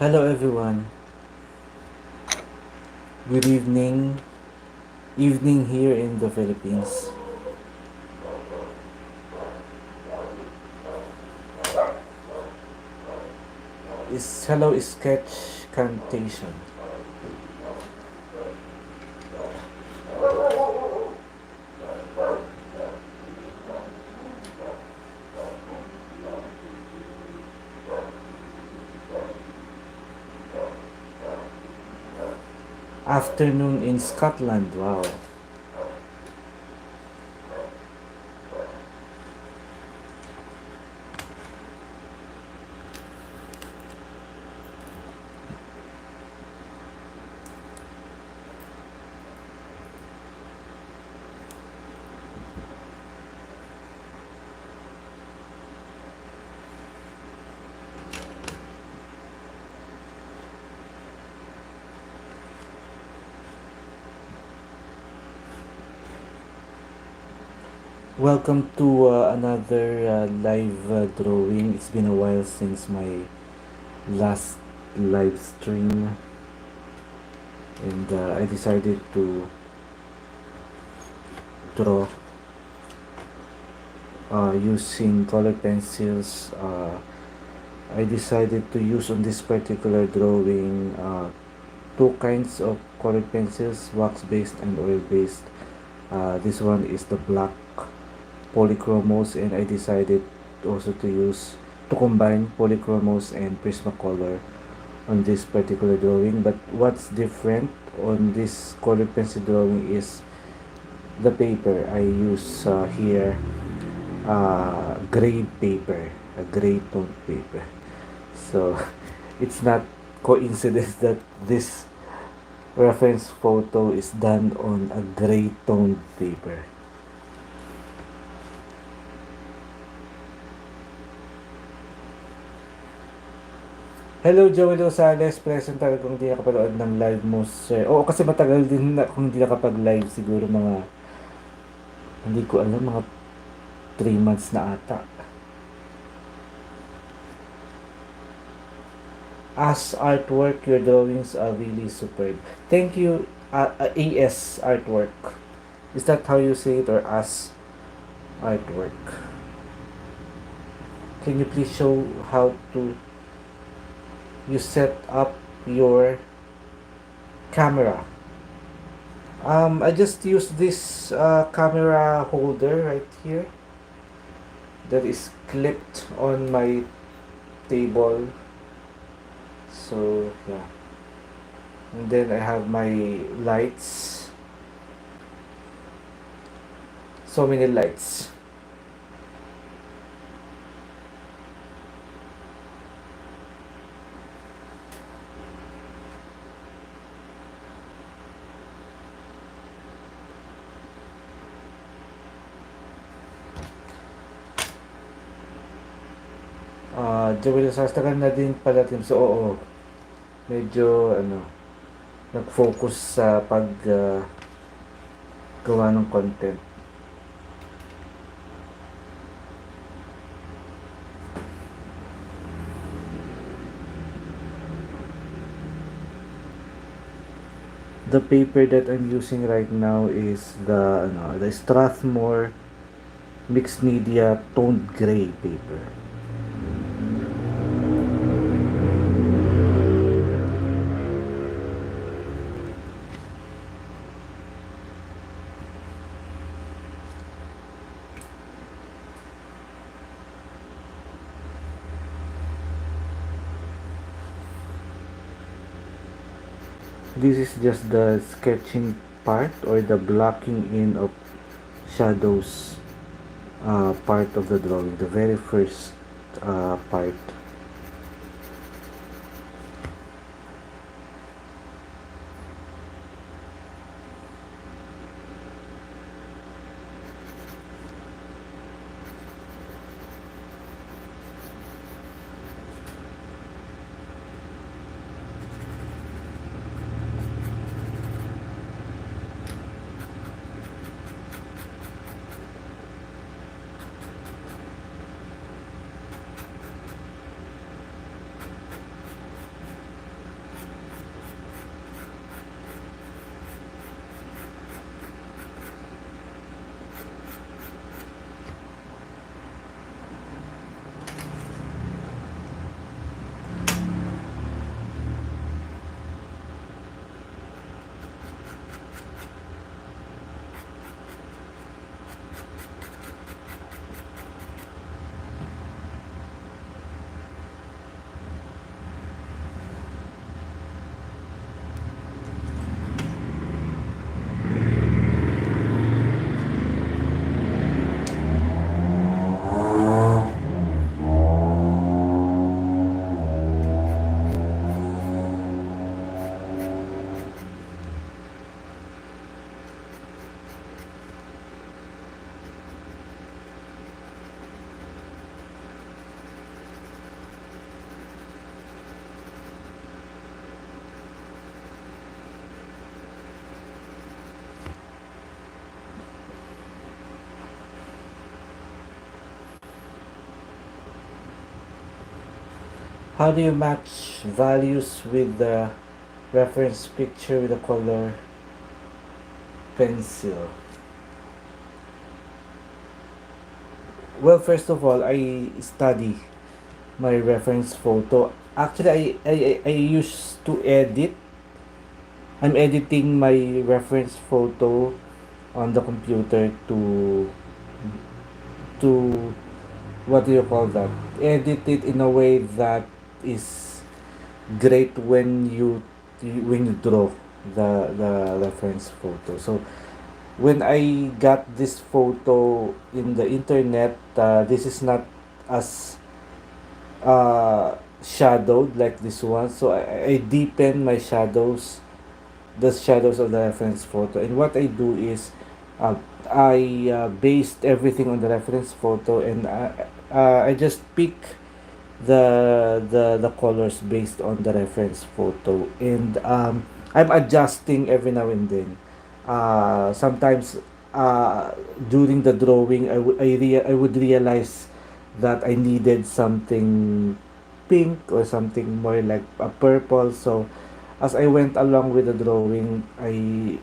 Hello everyone. Good evening. Evening here in the Philippines. Is hello sketch cantation. Afternoon in Scotland. Wow. Welcome to another live drawing. It's been a while since my last live stream, and I decided to draw using color pencils. I decided to use on this particular drawing two kinds of colored pencils, wax based and oil based. This one is the black Polychromos, and I decided also to combine Polychromos and Prismacolor on this particular drawing. But what's different on this colored pencil drawing is the paper. I use here gray paper, a gray tone paper. So it's not coincidence that this reference photo is done on a gray toned paper. Hello Joey Rosales, present talaga kung hindi nakapanood ng live mo sir. Oo, kasi matagal din na kung hindi nakapag-live, siguro mga hindi ko alam, mga 3 months na ata. As artwork, your drawings are really superb. Thank you, AS artwork. Is that how you say it, or as artwork? Can you please show how to you set up your camera? I just use this camera holder right here that is clipped on my table. So yeah, and then I have my lights, so many lights. Joel Sars, tagal na din pala team. So oo, medyo nag-focus sa pag gawa ng content. The paper that I'm using right now is the Strathmore mixed media toned gray paper. This is just the sketching part, or the blocking in of shadows part of the drawing, the very first part. How do you match values with the reference picture with a color pencil? Well, first of all, I study my reference photo. Actually, I used to edit. I'm editing my reference photo on the computer to what do you call that? Edit it in a way that is great when you draw the reference photo. So when I got this photo in the internet, this is not as shadowed like this one. So I deepen my shadows, the shadows of the reference photo. And what I do is, uh, I based everything on the reference photo, and I just pick the colors based on the reference photo, and I'm adjusting every now and then. Sometimes during the drawing, I would realize that I needed something pink or something more like a purple. So as I went along with the drawing, I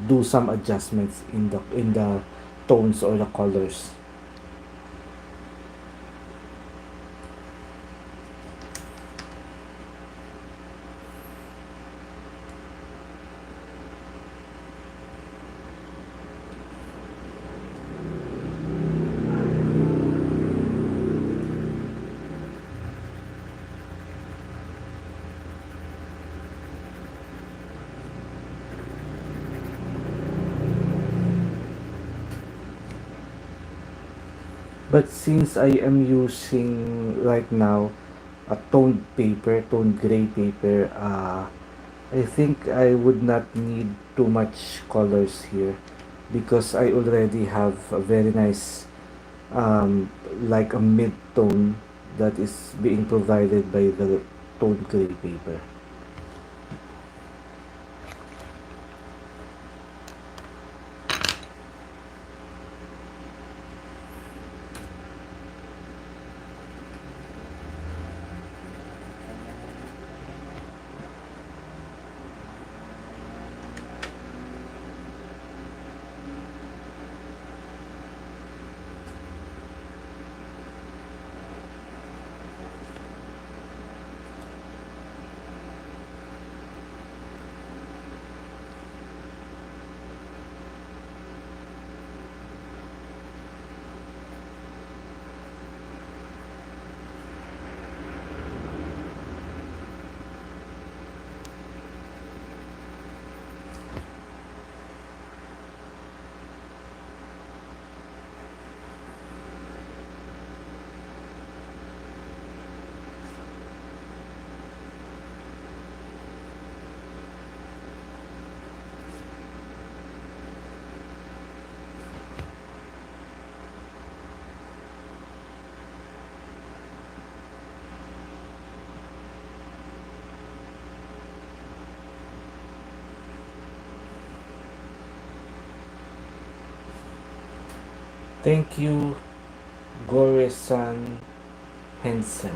do some adjustments in the tones or the colors. But since I am using right now a toned gray paper, I think I would not need too much colors here because I already have a very nice, like a mid-tone that is being provided by the toned gray paper. Thank you, Gore-san Henson.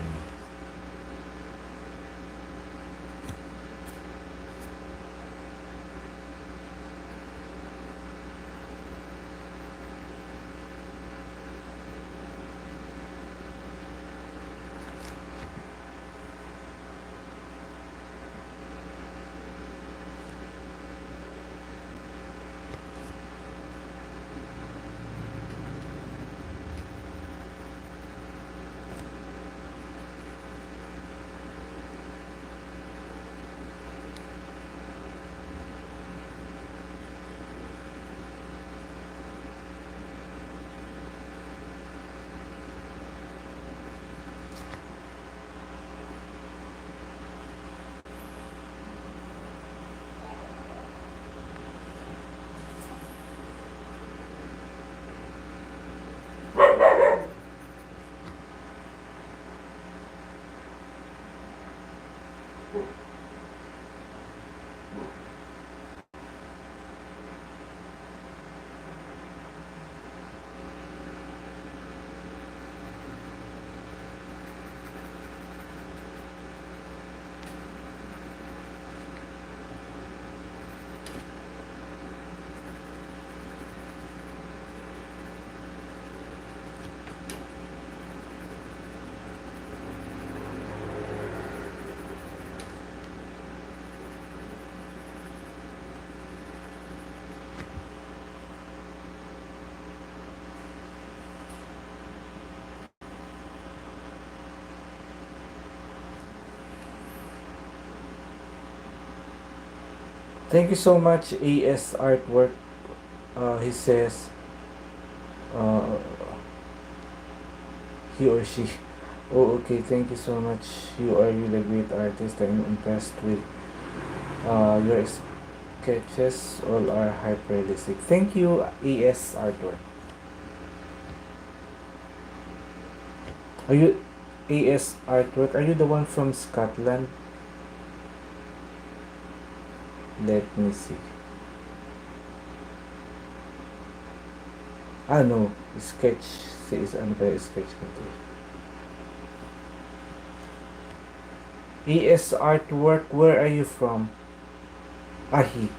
Thank you so much, AS Artwork. He says, uh, he or she. Oh, okay. Thank you so much. You are really a great artist. I'm impressed with your sketches. All are hyper realistic. Thank you, AS Artwork. Are you AS Artwork? Are you the one from Scotland? Let me see. Ah, no. Sketch. Says ano ba yung sketch ko to? AS Artwork, where are you from? Ahi.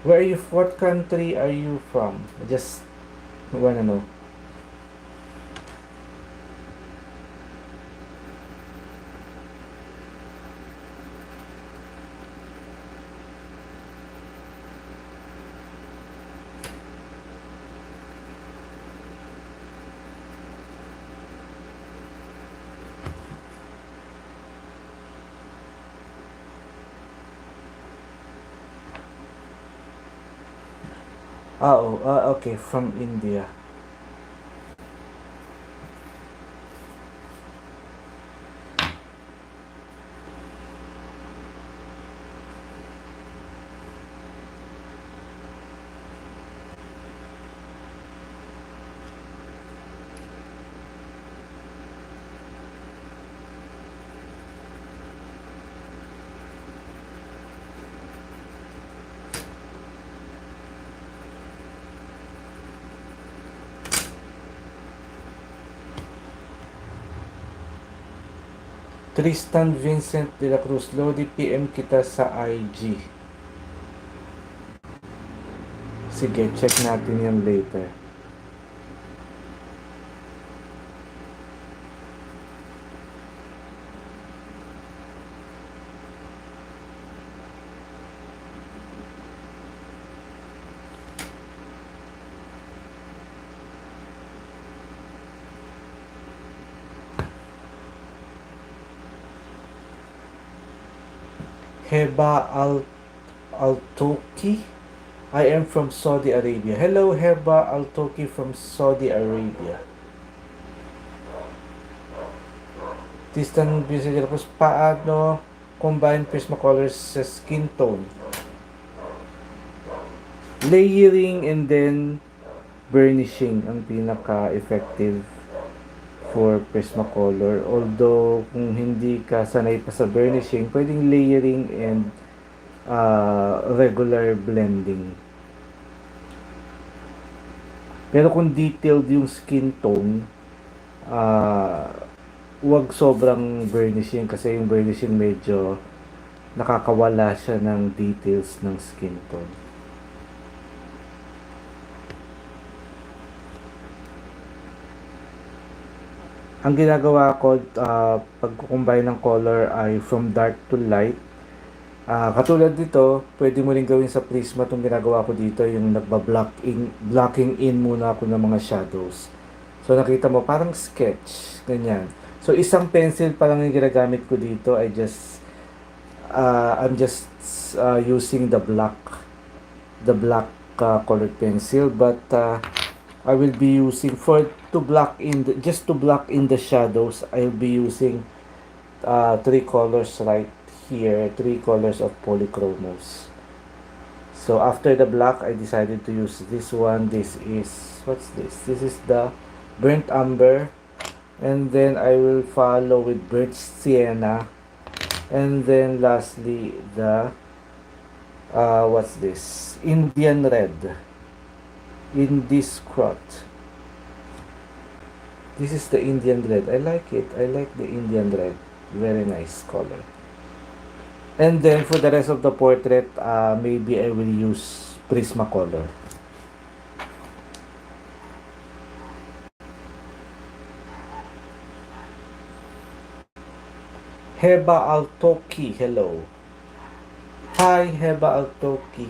Where are you? What country are you from? I just wanna know. Okay, from India. Tristan Vincent de la Cruz, Lodi, PM kita sa IG. Sige, check natin yan later. Heba Al-Toki. I am from Saudi Arabia. Hello, Heba Al-Toki from Saudi Arabia. Tristan Vincent, paano combine Prismacolor sa skin tone? Layering and then burnishing ang pinaka-effective for Prismacolor. Although, kung hindi ka sanay pa sa burnishing, pwedeng layering and regular blending. Pero kung detailed yung skin tone, wag sobrang burnishing kasi yung burnishing medyo nakakawala siya ng details ng skin tone. Ang ginagawa ko pag-combine ng color ay from dark to light. Katulad dito, pwede mo rin gawin sa Prisma itong ginagawa ko dito, yung blocking in muna ako ng mga shadows. So nakita mo parang sketch, ganyan. So isang pencil pa lang yung ginagamit ko dito. I'm just using the black colored pencil, but I will be using just to block in the shadows. I'll be using 3 colors right here, 3 colors of Polychromos. So after the black, I decided to use this one. This is, what's this? This is the burnt umber, and then I will follow with burnt sienna, and then lastly the what's this? Indian red in this crot. This is the Indian red. I like it. I like the Indian red. Very nice color. And then for the rest of the portrait, maybe I will use Prismacolor. Heba Altoki, hello. Hi, Heba Altoki.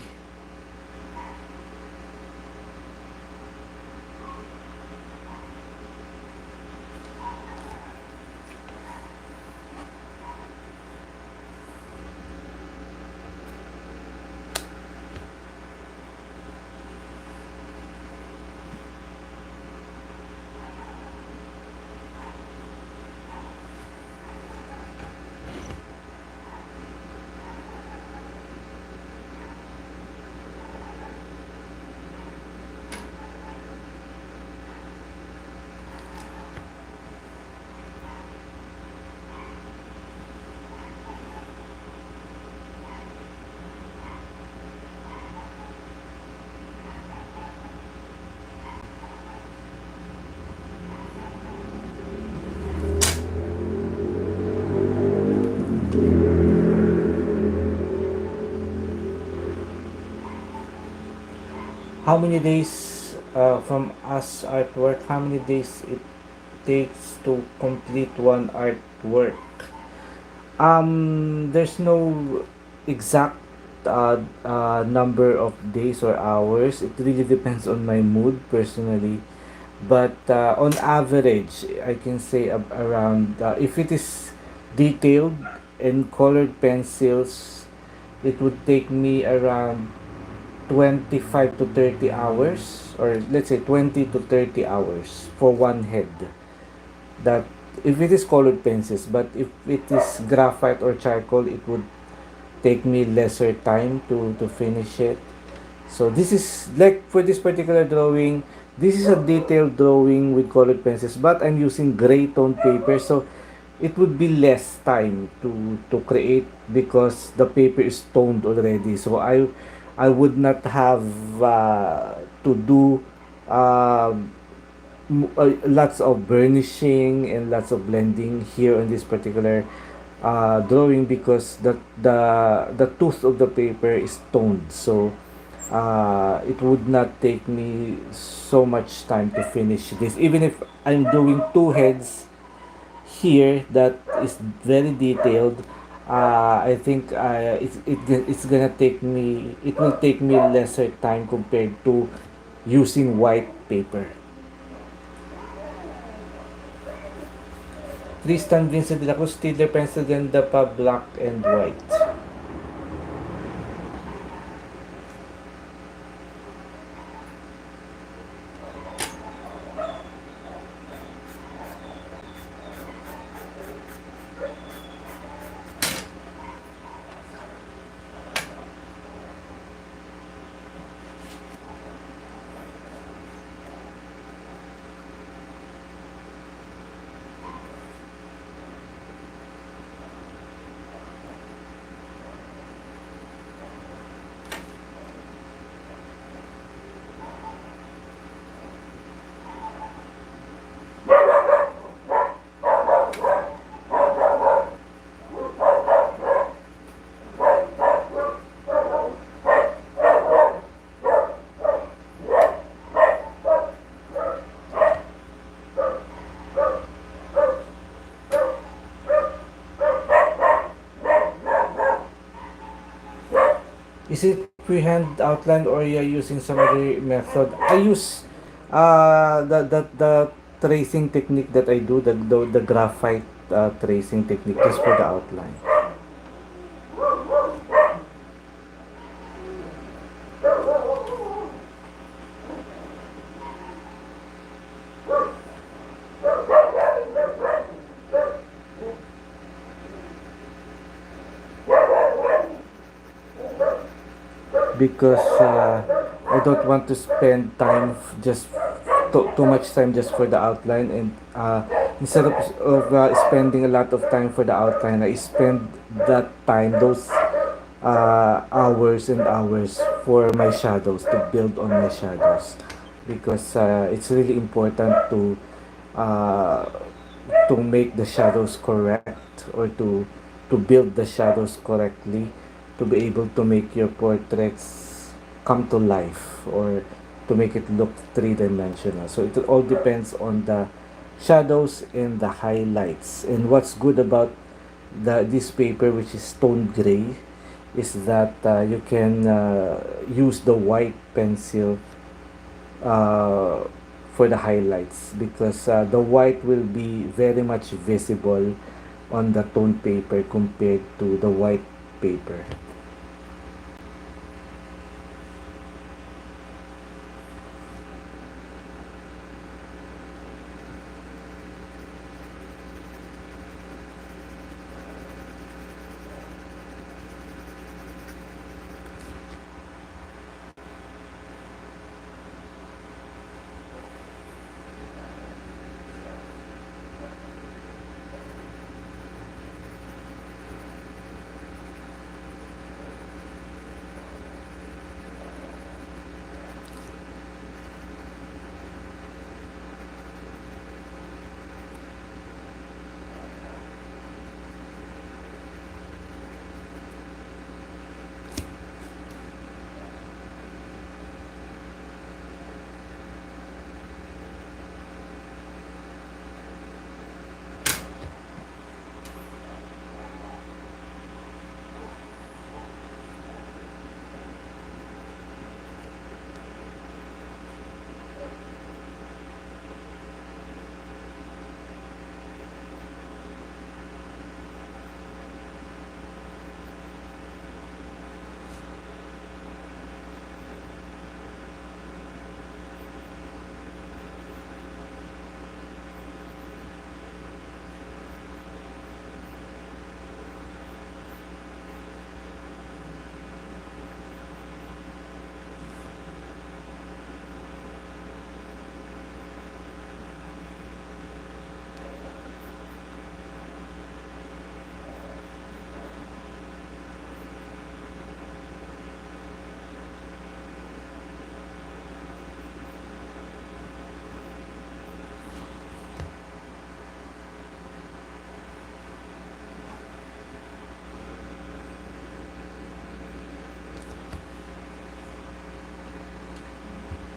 how many days from us artwork, how many days it takes to complete one artwork. There's no exact number of days or hours. It really depends on my mood personally. But on average, I can say around, if it is detailed and colored pencils, it would take me around 25 to 30 hours, or let's say 20 to 30 hours for one head. That if it is colored pencils, but if it is graphite or charcoal, it would take me lesser time to finish it. So this is like for this particular drawing, this is a detailed drawing with colored pencils, but I'm using gray tone paper, so it would be less time to create because the paper is toned already. So I would not have to do lots of burnishing and lots of blending here on this particular drawing because the tooth of the paper is toned. So it would not take me so much time to finish this, even if I'm doing two heads here that is very detailed. I think it's gonna take me, it will take me lesser time compared to using white paper. Tristan Vincent de la Cruz, Steeler Pencil, ganda pa, black and white. Is it freehand outline or you're using some other method? I use the tracing technique that I do, the graphite tracing technique just for the outline. Because I don't want to spend time just too much time just for the outline, and instead of spending a lot of time for the outline, I spend that time, those hours and hours for my shadows, to build on my shadows, because it's really important uh, to make the shadows correct, or to build the shadows correctly, to be able to make your portraits come to life, or to make it look three-dimensional. So it all depends on the shadows and the highlights. And what's good about this paper, which is stone gray, is that you can use the white pencil uh, for the highlights, because the white will be very much visible on the tone paper compared to the white paper.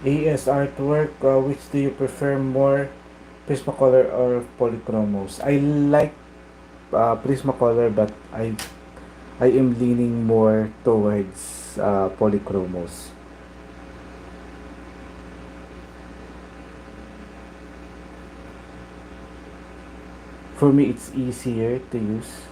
AS artwork, which do you prefer more, Prismacolor or Polychromos? I like Prismacolor, but I am leaning more towards Polychromos. For me, it's easier to use.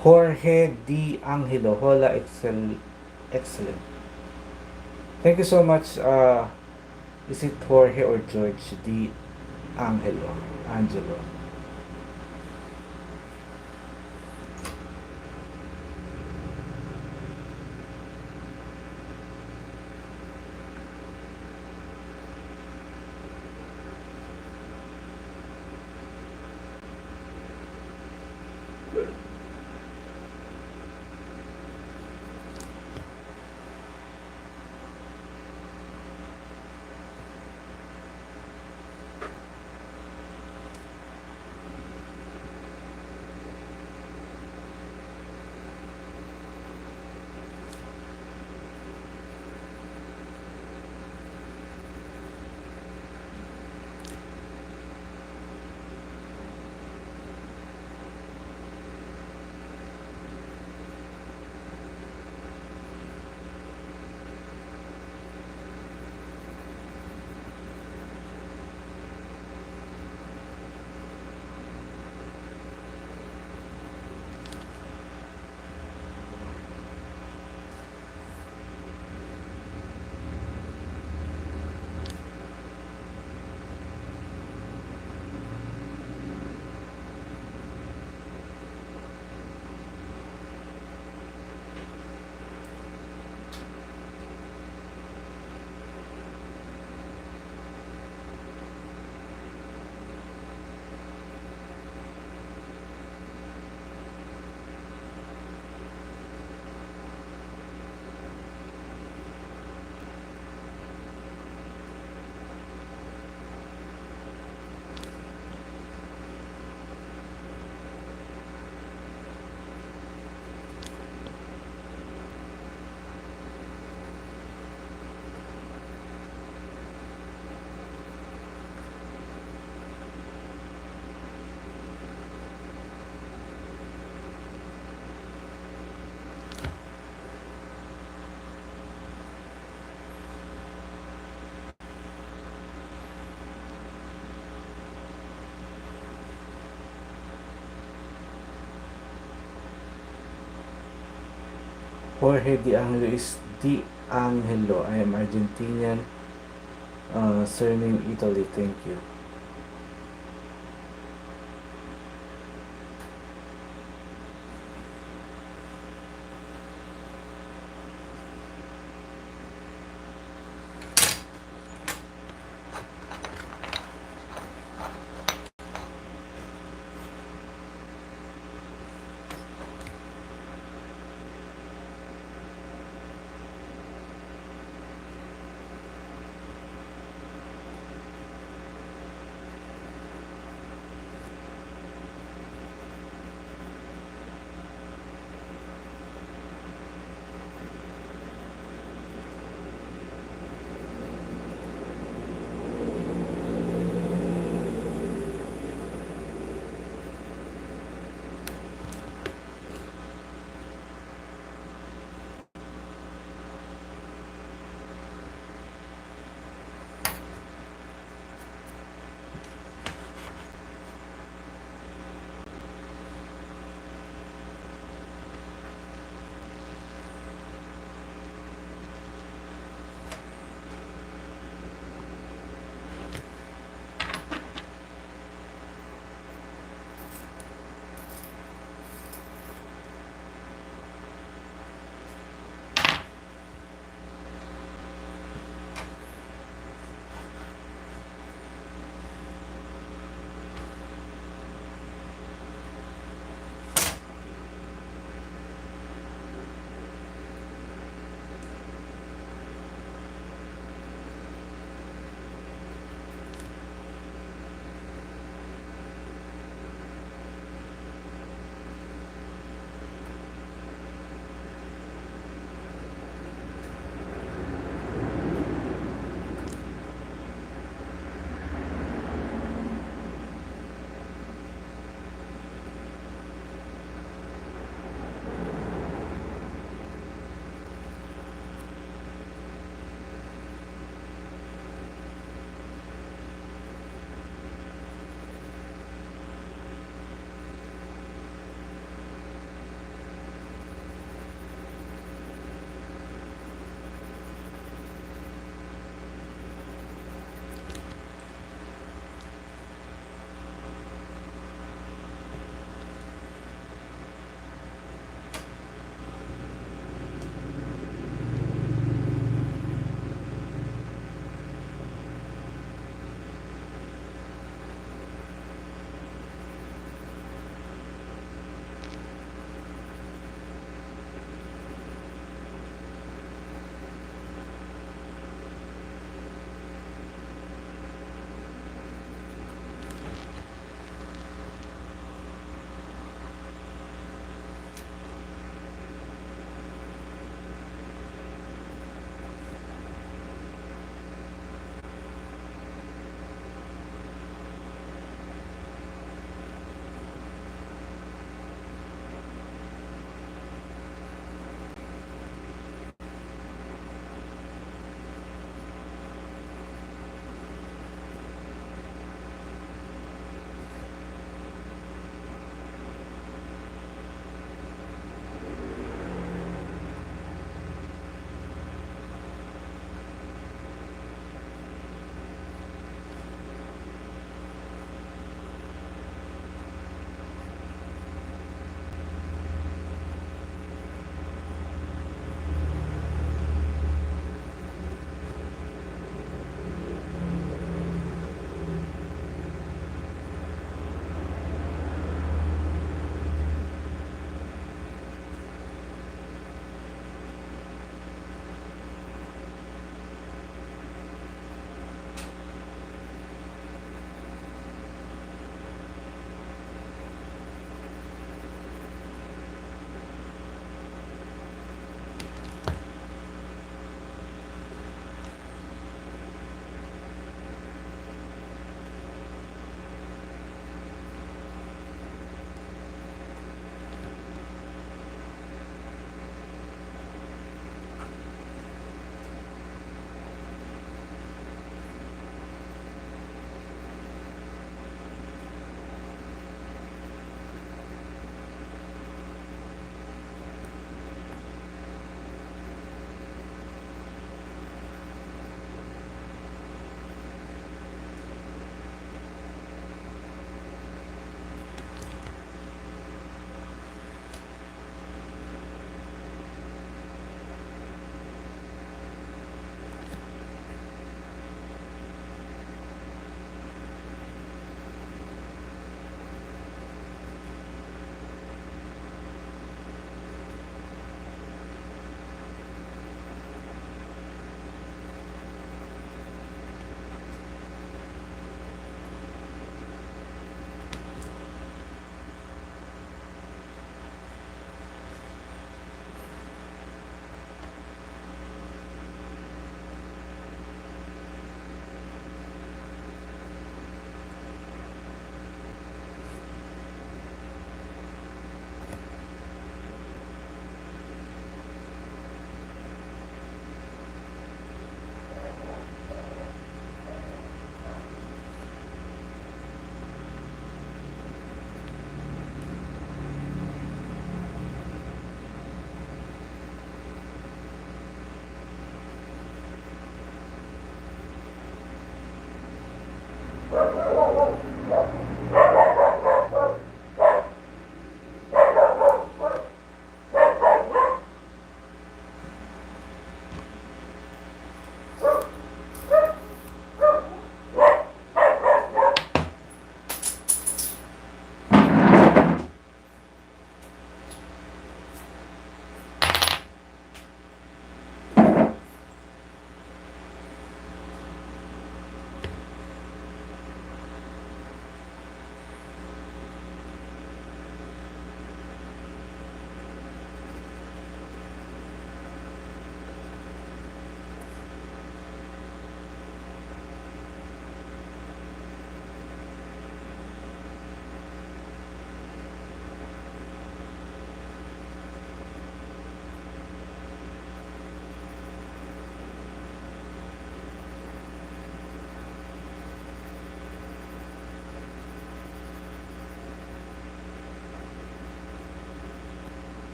Jorge D. Angelo. Hola, excellent. Thank you so much. Is it Jorge or George D. Angelo? Angelo. Jorge Di Angelo is Di Angelo. I am Argentinian. Surname Italy. Thank you.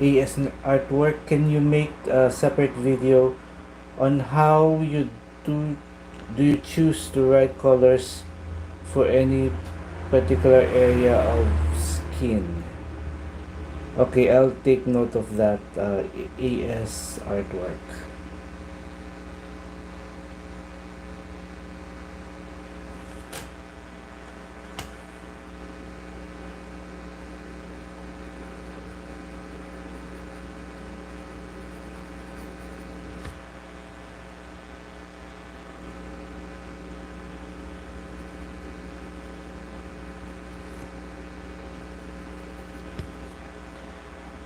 AS artwork. Can you make a separate video on how you do do you choose the right colors for any particular area of skin? Okay, I'll take note of that. AS artwork.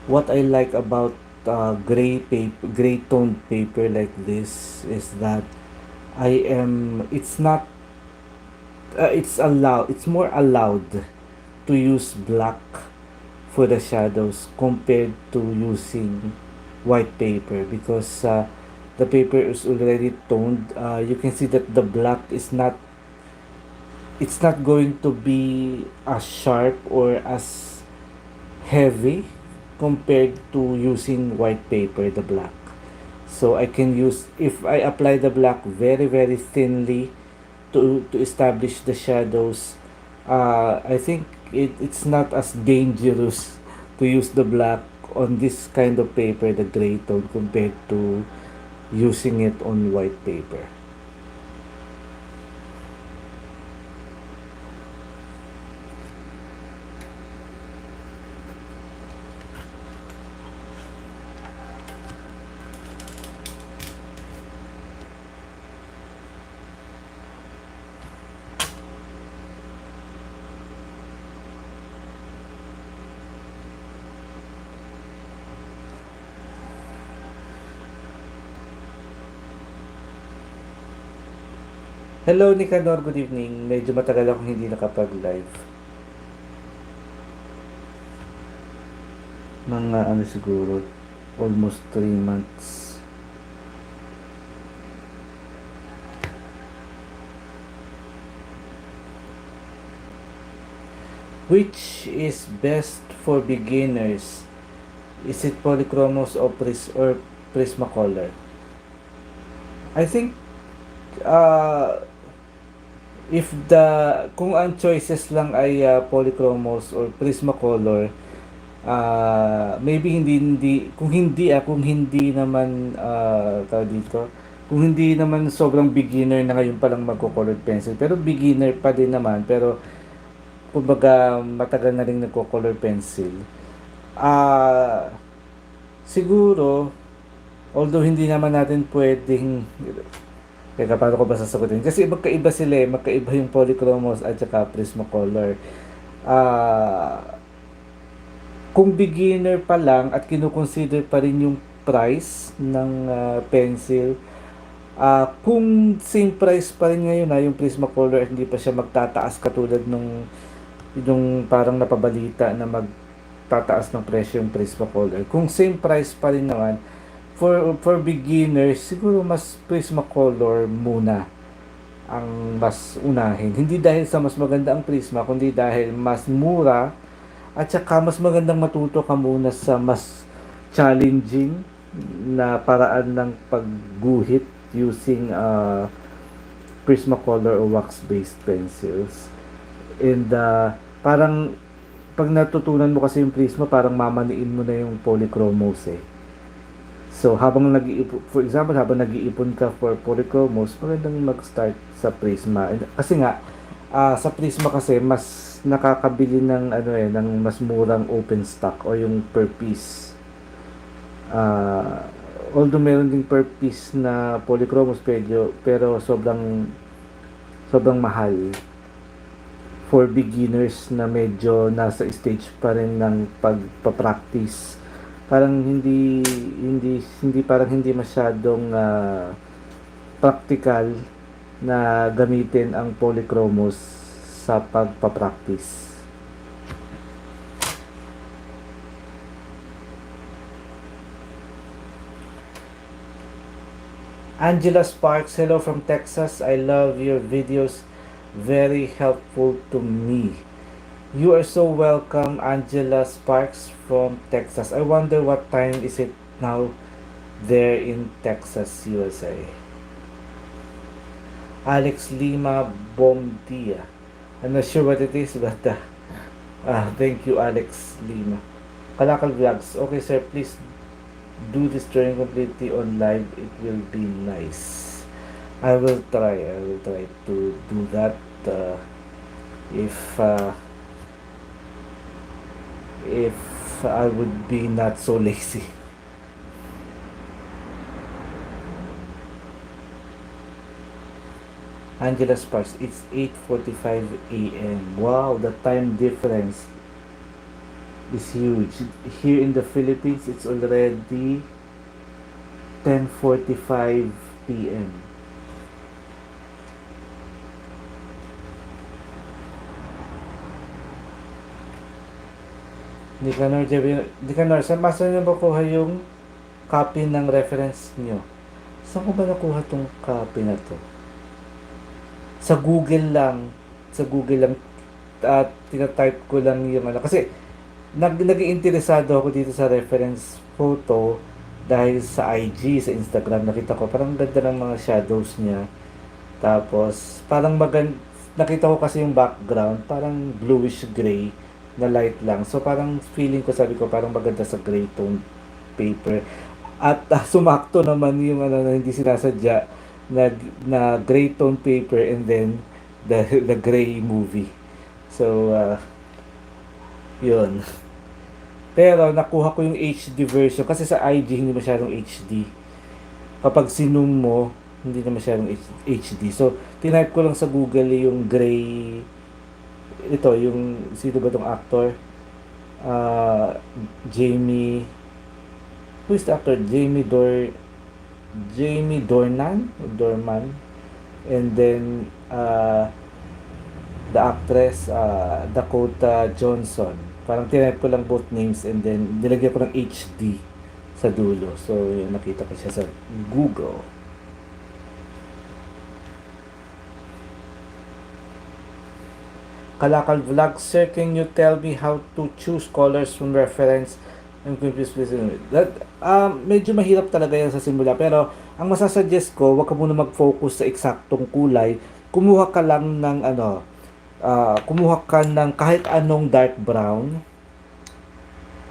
What I like about gray toned paper like this is that it's not, it's more allowed to use black for the shadows compared to using white paper, because the paper is already toned. You can see that the black is not, it's not going to be as sharp or as heavy compared to using white paper, the black. So I can use, if I apply the black very thinly to establish the shadows, I think it's not as dangerous to use the black on this kind of paper, the gray tone, compared to using it on white paper. Hello Nicanor, good evening. Medyo matagal akong hindi nakapag-live. Mga ano siguro, almost 3 months. Which is best for beginners? Is it Polychromos or Prismacolor? I think if kung ang choices lang ay Polychromos or Prismacolor, maybe kung hindi naman tawag dito, kung hindi naman sobrang beginner na ngayon pa lang magko-colored pencil, pero beginner pa din naman, pero kumbaga matagal na rin nagko-color pencil, siguro, although hindi naman natin pwedeng, teka, paano ko ba sasagutin? Kasi magkaiba sila eh. Magkaiba yung Polychromos at saka Prismacolor. Kung beginner pa lang at kinukonsider pa rin yung price ng pencil, kung same price pa rin ngayon yung Prismacolor, at hindi pa siya magtataas katulad yung parang napabalita na magtataas ng presyo yung Prismacolor. Kung same price pa rin naman, for beginners, siguro mas Prismacolor muna ang mas unahin. Hindi dahil sa mas maganda ang Prisma, kundi dahil mas mura at saka mas magandang matuto ka muna sa mas challenging na paraan ng pagguhit using Prismacolor or wax-based pencils. And parang pag natutunan mo kasi yung Prisma, parang mamaniin mo na yung Polychromos eh. So, habang for example, habang nag-iipon ka for Polychromos, magandang mag-start sa Prisma. Kasi nga, sa Prisma kasi, mas nakakabili ng, ng mas murang open stock o yung per piece. Although meron ding per piece na Polychromos pero sobrang mahal for beginners na medyo nasa stage pa rin ng pagpa-practice. Parang hindi masyadong practical na gamitin ang Polychromos sa pagpa-practice. Angela Sparks, hello from Texas. I love your videos. Very helpful to me. You are so welcome, Angela Sparks from Texas. I wonder what time is it now there in Texas, USA. Alex Lima Bomdia. I'm not sure what it is, but thank you, Alex Lima. Kalakal Vlogs. Okay, sir, please do this drawing completely on live. It will be nice. I will try. I will try to do that. If if I would be not so lazy. Angela Sparks, it's 8:45 a.m. Wow, the time difference is huge. Here in the Philippines, it's already 10:45 p.m. Nicanor, saan masa niyo ba kuha yung copy ng reference niyo? Saan ko ba nakuha tong copy na to? Sa Google lang. Sa Google lang. At tinatype ko lang yung ano. Kasi nag-iinteresado ako dito sa reference photo dahil sa IG, sa Instagram. Nakita ko parang ganda ng mga shadows niya. Tapos parang nakita ko kasi yung background, parang bluish gray na light lang. So parang feeling ko, sabi ko parang maganda sa gray tone paper. At sumakto naman yung ano na hindi sinasadya na, na gray tone paper and then the gray movie. So yun. Pero nakuha ko yung HD version kasi sa IG hindi masyadong HD. Kapag sinum mo, hindi na masyadong HD. So, tinype ko lang sa Google yung gray, ito, yung, sino ba tong actor? Uh, Jamie, who is the actor? Jamie Dornan? Dorman. And then, the actress, Dakota Johnson. Parang tinype ko lang both names and then nilagyan ko ng HD sa dulo. So, yun, nakita ko siya sa Google. Kalakal Vlog, sir, can you tell me how to choose colors from reference? I'm confused with that. Medyo mahirap talaga yan sa simula. Pero, ang masasuggest ko, wag ka muna mag-focus sa eksaktong kulay. Kumuha ka lang ng kumuha ka ng kahit anong dark brown.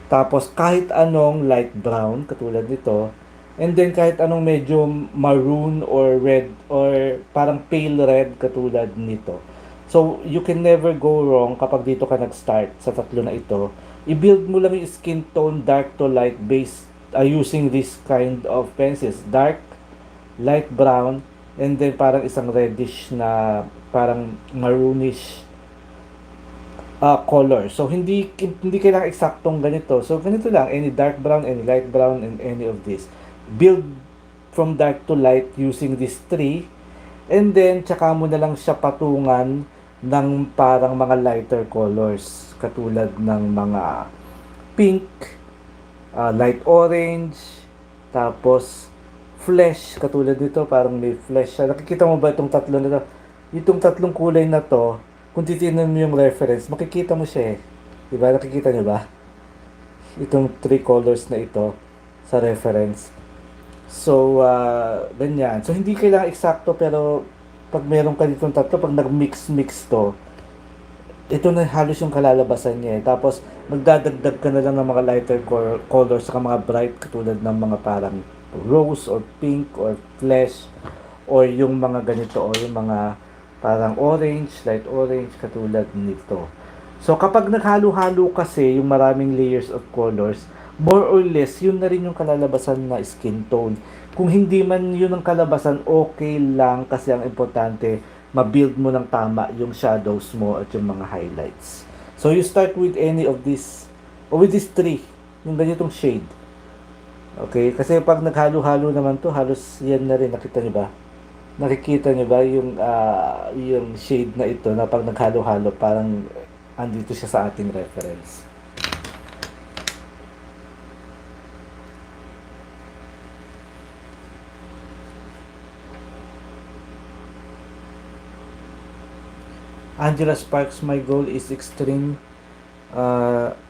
Tapos, kahit anong light brown, katulad nito. And then, kahit anong medyo maroon or red or parang pale red, katulad nito. So, you can never go wrong kapag dito ka nag-start sa tatlo na ito. I-build mo lang yung skin tone dark to light based using this kind of pencils. Dark, light brown, and then parang isang reddish na parang maroonish color. So, hindi kailangan eksaktong ganito. So, ganito lang. Any dark brown, any light brown, and any of this. Build from dark to light using these three. And then, tsaka mo na lang siya patungan ng parang mga lighter colors katulad ng mga pink, light orange, tapos flesh katulad nito, parang may flesh siya. Nakikita mo ba itong tatlo na to? Itong tatlong kulay na to, kung titingnan mo yung reference, makikita mo siya eh. Diba? Nakikita niyo ba? Itong three colors na ito sa reference. So, ganyan. So, hindi kailangan eksakto pero pag meron ka ditong tatlo, pag nag-mix to, ito na halos yung kalalabasan niya eh. Tapos, magdadagdag ka na lang ng mga lighter colors saka mga bright katulad ng mga parang rose or pink or flesh or yung mga ganito or yung mga parang orange, light orange katulad nito. So, kapag naghalo-halo kasi yung maraming layers of colors, more or less, yun na rin yung kalalabasan na skin tone. Kung hindi man yun ang kalabasan, okay lang kasi ang importante, ma-build mo ng tama yung shadows mo at yung mga highlights. So, you start with any of this, or with these three, yung ganitong shade. Okay? Kasi pag naghalo-halo naman to, halos yan na rin, nakita niyo ba? Nakikita niyo ba yung shade na ito na pag naghalo-halo, parang andito siya sa ating reference. Angela Sparks, my goal is extreme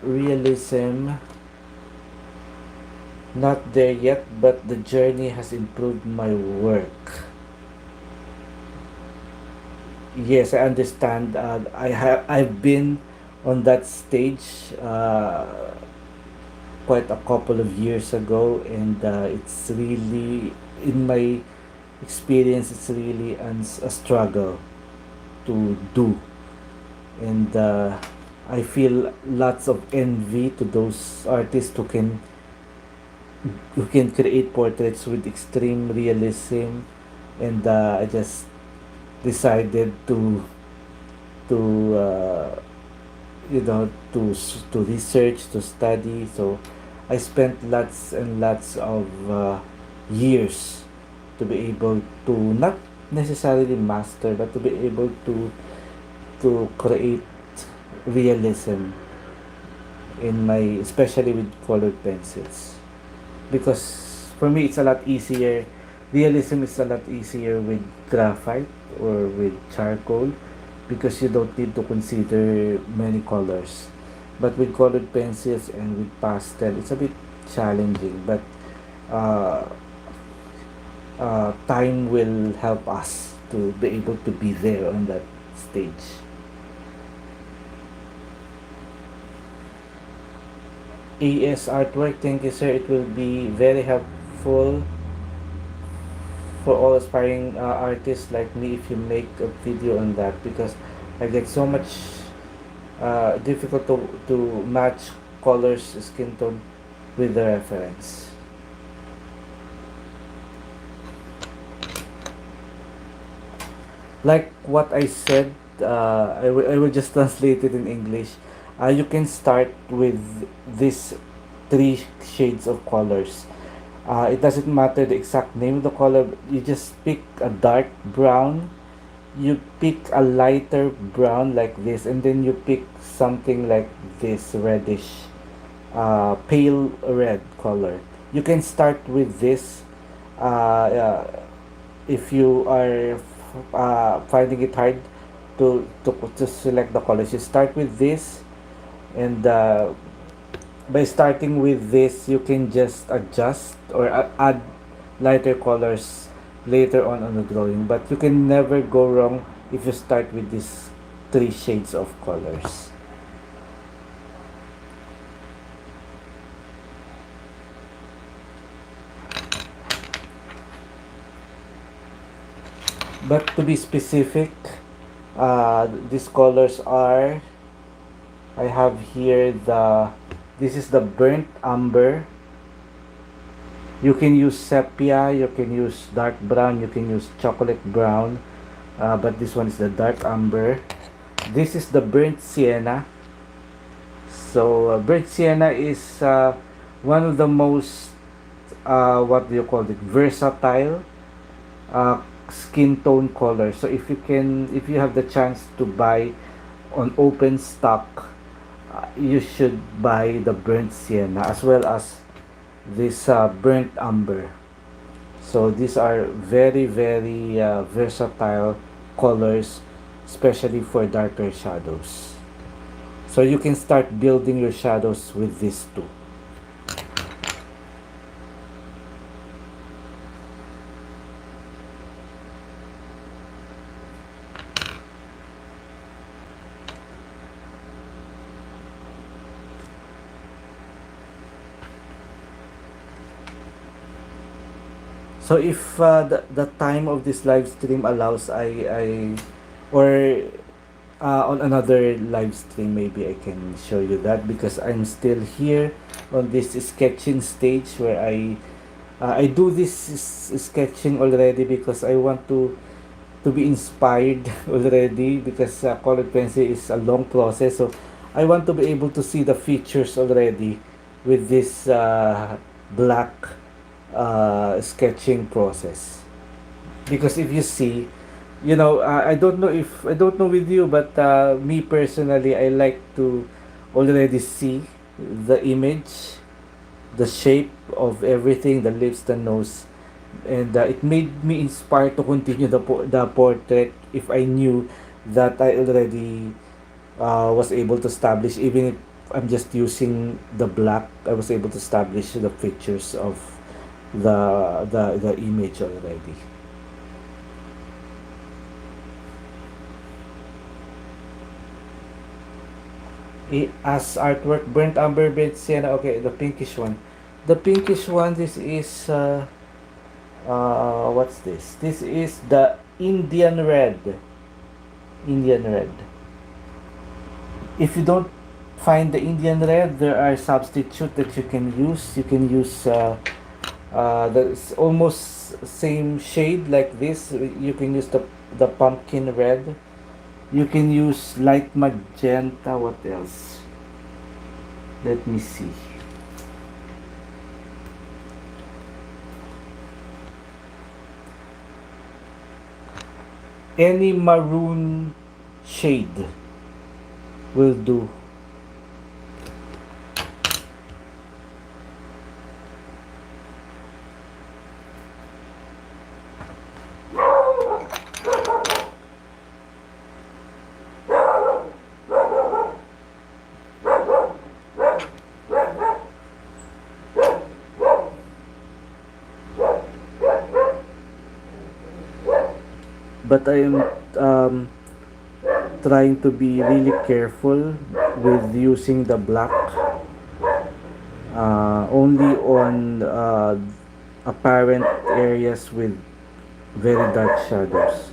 Realism, not there yet, but the journey has improved my work. Yes, I understand. I've been on that stage quite a couple of years ago, and it's really, in my experience, it's really a struggle to do, and I feel lots of envy to those artists who can create portraits with extreme realism, and I just decided to to research, to study. So I spent lots and lots of years to be able to not necessarily master, but to be able to create realism in my, especially with colored pencils, because for me it's a lot easier. Realism is a lot easier with graphite or with charcoal, because you don't need to consider many colors. But with colored pencils and with pastel, it's a bit challenging. But uh, time will help us to be able to be there on that stage. AS artwork, thank you, sir. It will be very helpful for all aspiring artists like me if you make a video on that, because I get so much difficult to match colors, skin tone with the reference. Like what I said, I will just translate it in English. You can start with these three shades of colors. It doesn't matter the exact name of the color. You just pick a dark brown, you pick a lighter brown like this, and then you pick something like this reddish, pale red color. You can start with this. If you are finding it hard to select the colors, you start with this, and by starting with this, you can just adjust or add lighter colors later on the drawing. But you can never go wrong if you start with these three shades of colors. But to be specific, these colors are, I have here this is the burnt umber. You can use sepia, you can use dark brown, you can use chocolate brown, but this one is the dark umber. This is the burnt sienna. So burnt sienna is one of the most what do you call it, versatile uh, skin tone colors. So if you have the chance to buy on open stock, you should buy the burnt sienna as well as this burnt umber. So these are very very versatile colors, especially for darker shadows. So you can start building your shadows with these two. So if the time of this live stream allows, or on another live stream, maybe I can show you that, because I'm still here on this sketching stage where I do this sketching already because I want to be inspired already, because colored pencil is a long process. So I want to be able to see the features already with this black sketching process. Because if you see, I don't know with you, but me personally, I like to already see the image, the shape of everything, the lips, the nose, and it made me inspired to continue the portrait if I knew that I already was able to establish, even if I'm just using the black, I was able to establish the features of the image already. As artwork, burnt umber, burnt sienna. Okay, the pinkish one. The pinkish one. This is what's this? This is the Indian red. Indian red. If you don't find the Indian red, there are substitute that you can use. You can use the almost same shade like this. You can use the pumpkin red. You can use light magenta. What else? Let me see. Any maroon shade will do. But I am trying to be really careful with using the black only on apparent areas with very dark shadows.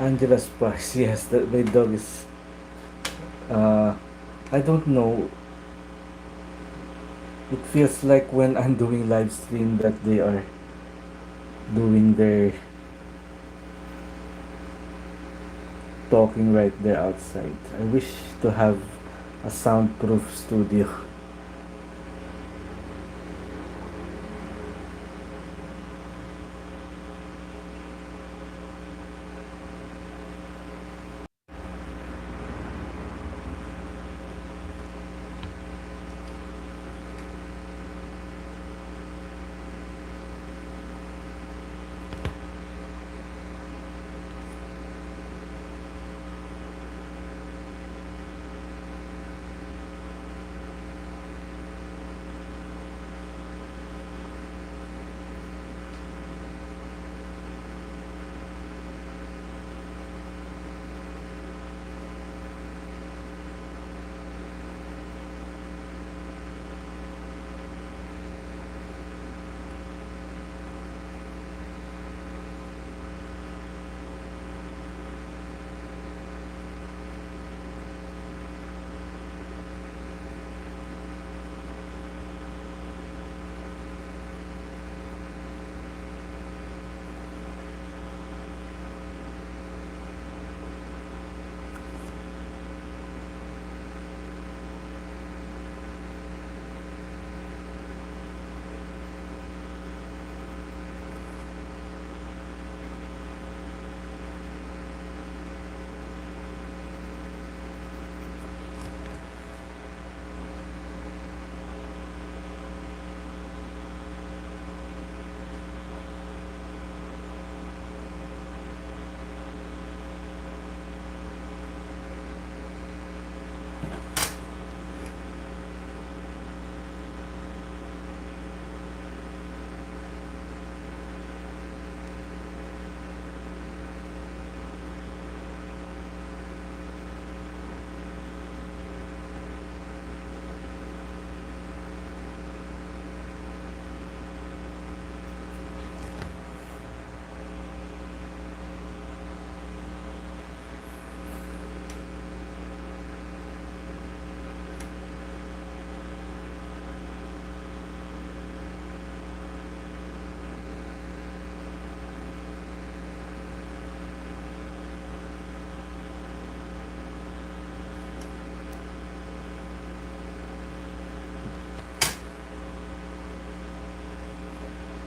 Angela's Sparks, yes, that my dog is. Uh, I don't know. It feels like when I'm doing live stream that they are doing their talking right there outside. I wish to have a soundproof studio.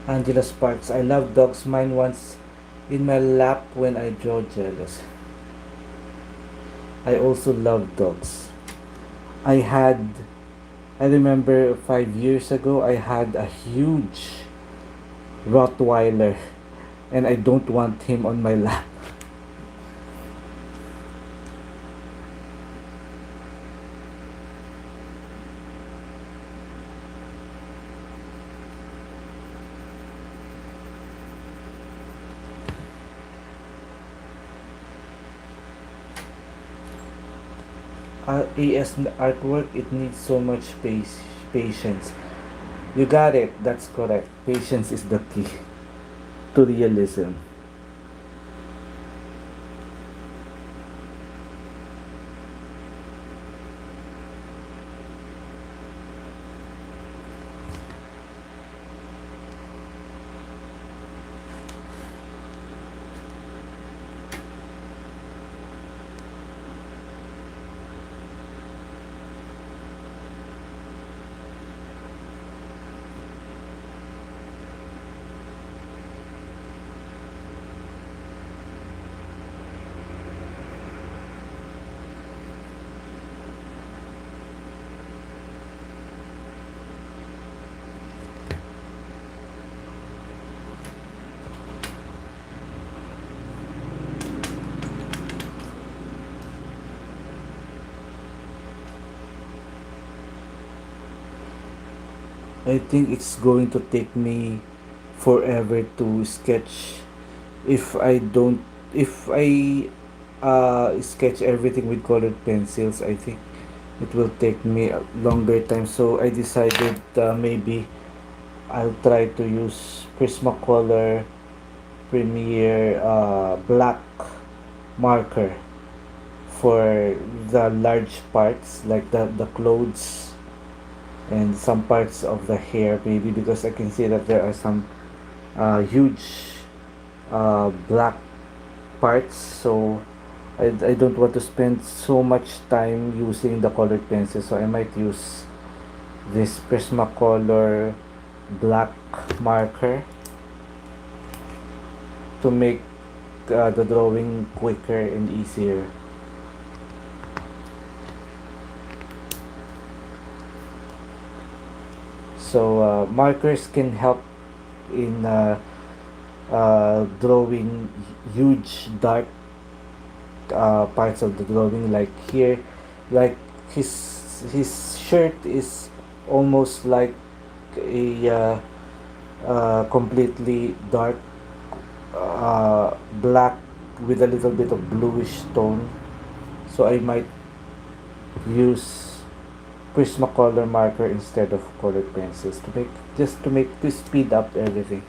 Angela Sparks. I love dogs. Mine once in my lap when I draw jealous. I also love dogs. I had, I remember 5 years ago, I had a huge Rottweiler and I don't want him on my lap. AS artwork, it needs so much patience. You got it, that's correct. Patience is the key to realism. I think it's going to take me forever to sketch if I don't if I sketch everything with colored pencils. I think it will take me a longer time, so I decided maybe I'll try to use Prismacolor Premier black marker for the large parts like the clothes and some parts of the hair, maybe, because I can see that there are some huge black parts, so I don't want to spend so much time using the colored pencil, so I might use this Prismacolor black marker to make the drawing quicker and easier. So markers can help in drawing huge dark parts of the drawing, like here, like his shirt is almost like a completely dark black with a little bit of bluish tone, so I might use Prismacolor marker instead of colored pencils to make to speed up everything.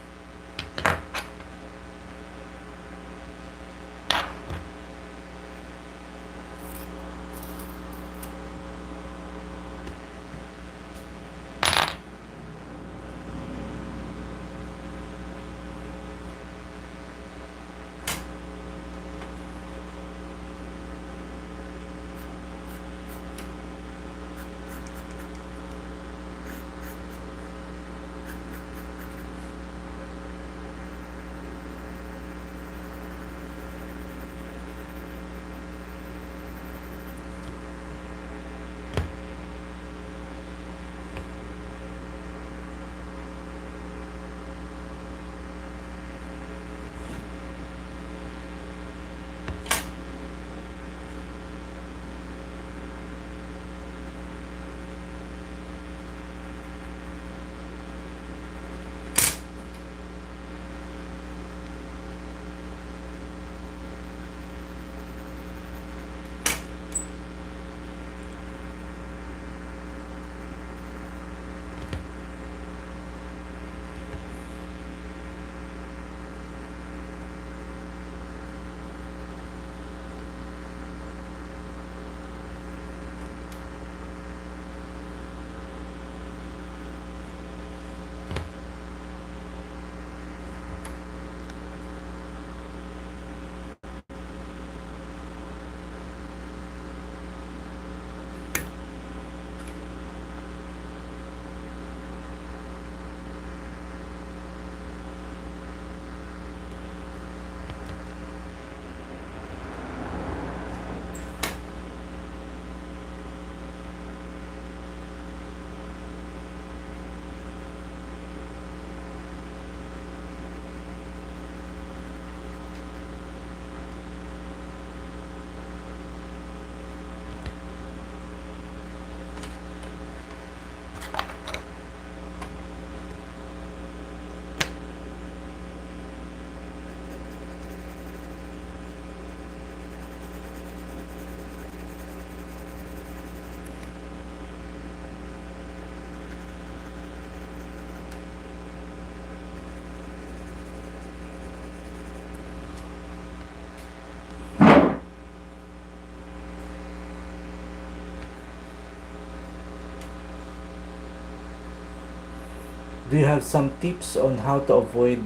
Do you have some tips on how to avoid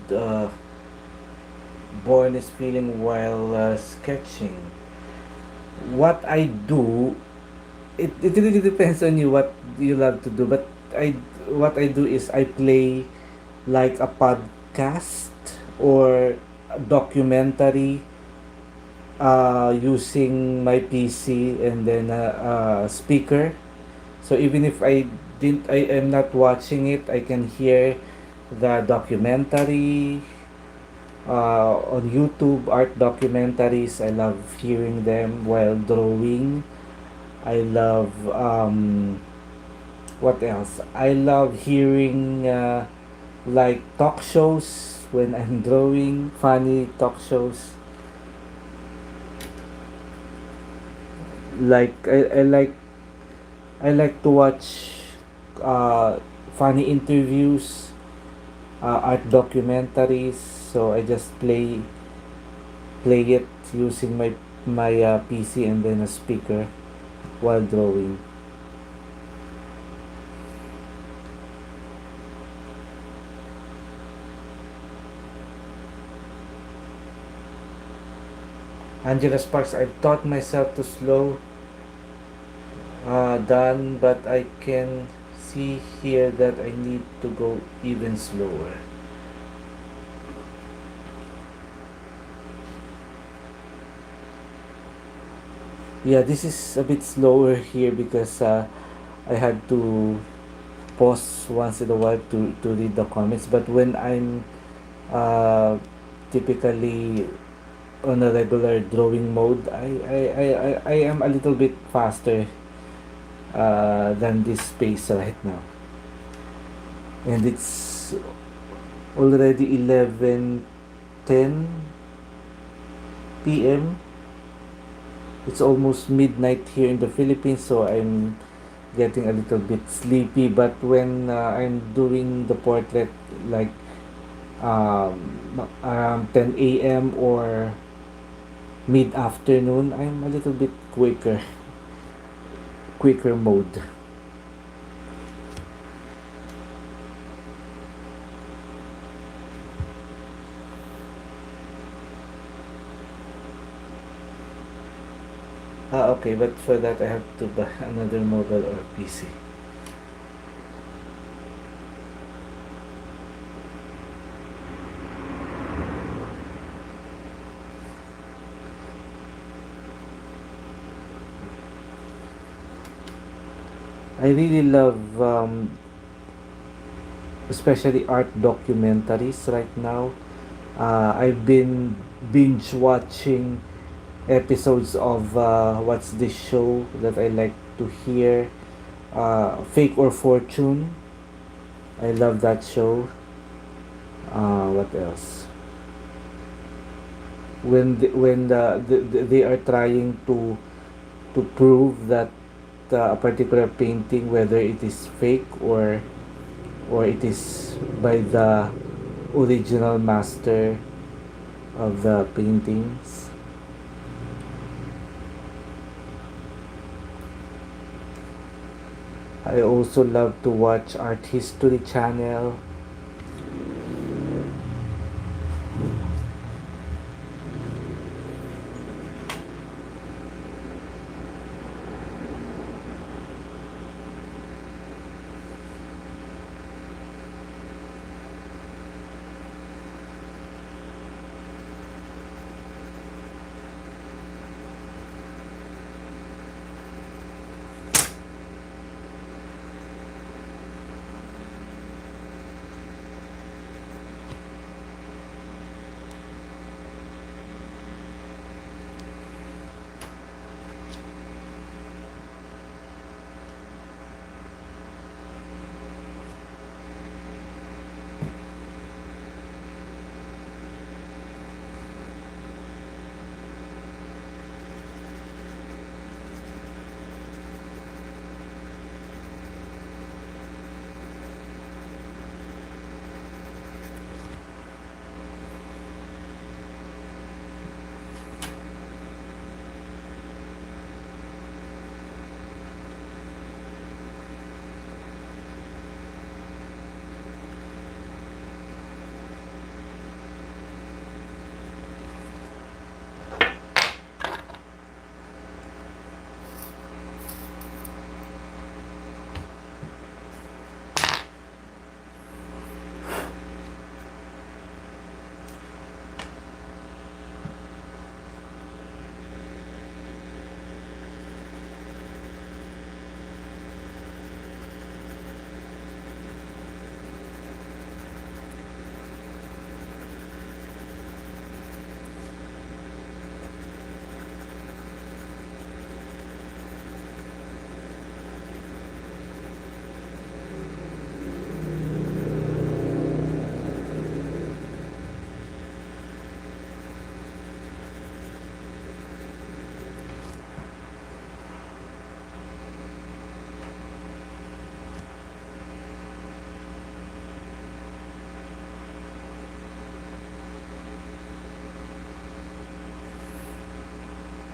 boredness feeling while sketching? What I do, it really depends on you what you love to do. But I what I do is I play like a podcast or a documentary using my PC and then a speaker. So even if I am not watching it, I can hear the documentary on YouTube, art documentaries. I love hearing them while drawing. I love what else? I love hearing like talk shows when I'm drawing, funny talk shows. Like I like to watch uh, funny interviews, art documentaries. So I just play it using my PC and then a speaker while drawing. Angela Sparks, I've taught myself to slow down, but I can see here that I need to go even slower. Yeah, this is a bit slower here because I had to pause once in a while to read the comments. But when I'm uh, typically on a regular drawing mode, I am a little bit faster than this pace right now. And it's already 11:10 p.m. It's almost midnight here in the Philippines, so I'm getting a little bit sleepy. But when I'm doing the portrait, like around 10 a.m. or mid afternoon, I'm a little bit quicker mode. Okay, but for that I have to buy another mobile or PC. I really love especially art documentaries right now. I've been binge watching episodes of what's this show that I like to hear, Fake or Fortune. I love that show. What else? When they are trying to prove that a particular painting, whether it is fake or it is by the original master of the paintings. I also love to watch Art History Channel.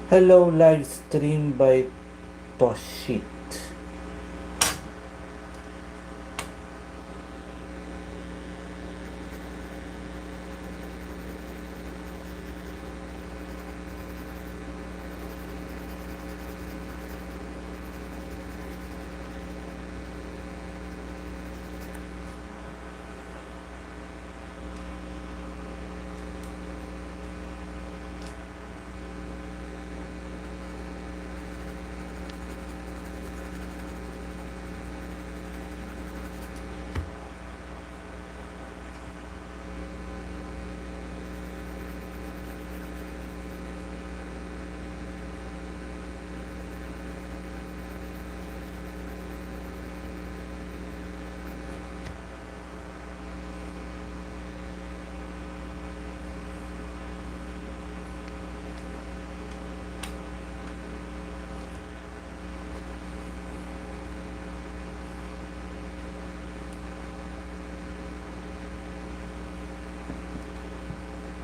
Hello, live stream by Toshit.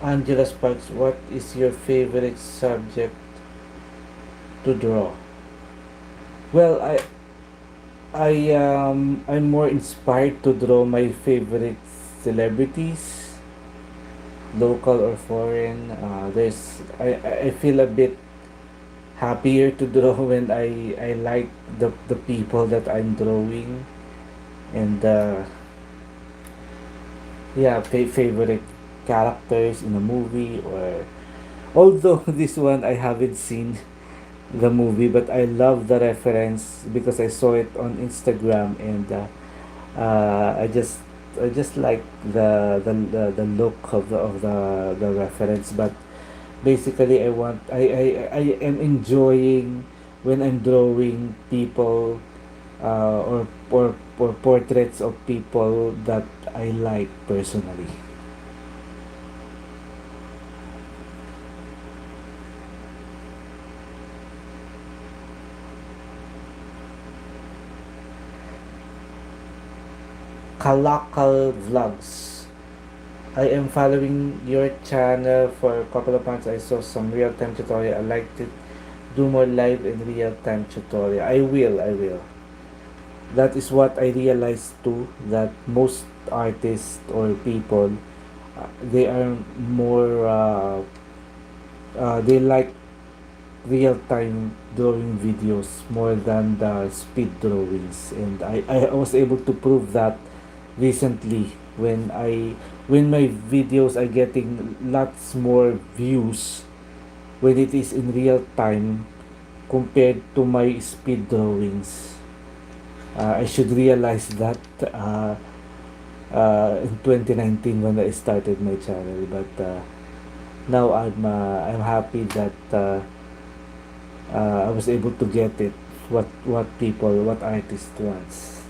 Angela Sparks, what is your favorite subject to draw? Well, I'm more inspired to draw my favorite celebrities, local or foreign. I feel a bit happier to draw when I like the people that I'm drawing, and yeah, favorite characters in a movie. Or although this one I haven't seen the movie, but I love the reference because I saw it on Instagram, and I just like the look of the reference. But basically, I am enjoying when I'm drawing people, or portraits of people that I like personally. Kalakal Vlogs. I am following your channel for a couple of months. I saw some real-time tutorial. I liked it. Do more live and real-time tutorial. I will. That is what I realized too, that most artists or people, they are more, they like real-time drawing videos more than the speed drawings. And I was able to prove that recently when my videos are getting lots more views when it is in real time compared to my speed drawings. I should realize that in 2019 when I started my channel, but now I'm happy that I was able to get it, what artists wants.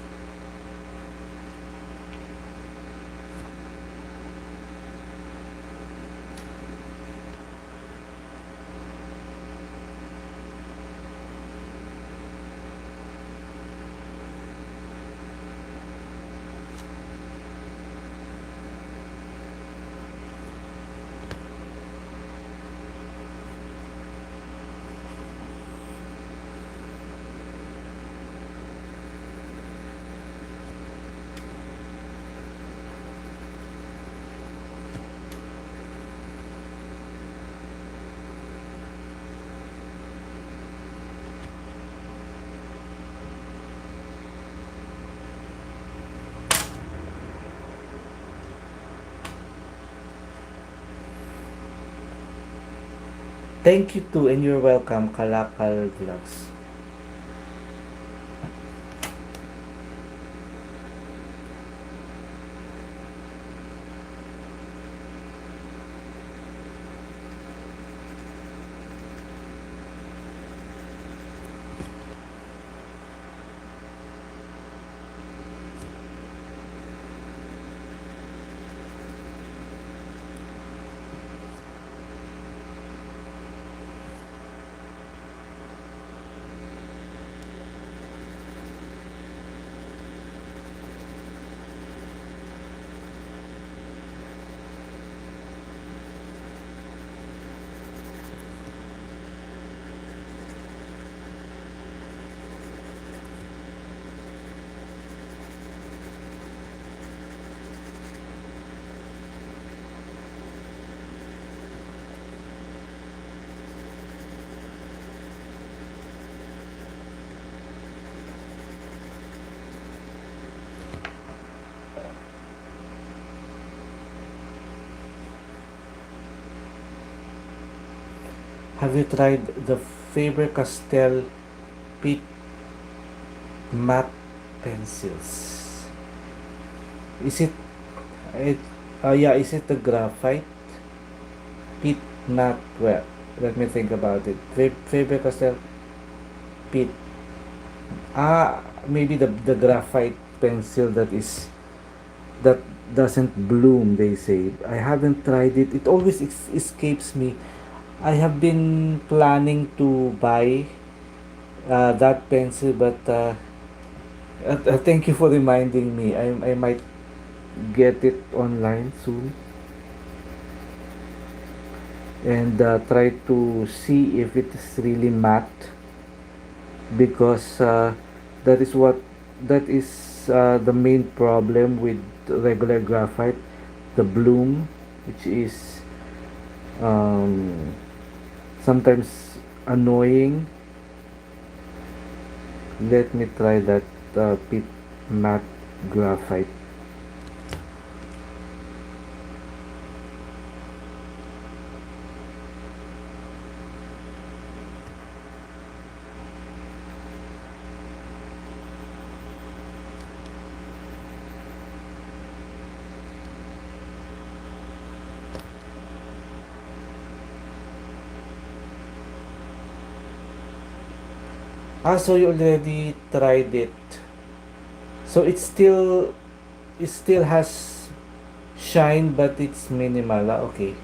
Thank you too, and you're welcome, Kalakal Vlogs. Have you tried the Faber Castell Pit matte pencils? Is it yeah, is it the graphite pit matte? Well, let me think about it. Faber Castell pit. Maybe the graphite pencil that doesn't bloom, they say. I haven't tried it. It always escapes me. I have been planning to buy that pencil, but thank you for reminding me. I might get it online soon and try to see if it is really matte, because that is the main problem with regular graphite, the bloom, which is um, sometimes annoying. Let me try that pit matte graphite. So you already tried it. So it still has shine, but it's minimal. Okay.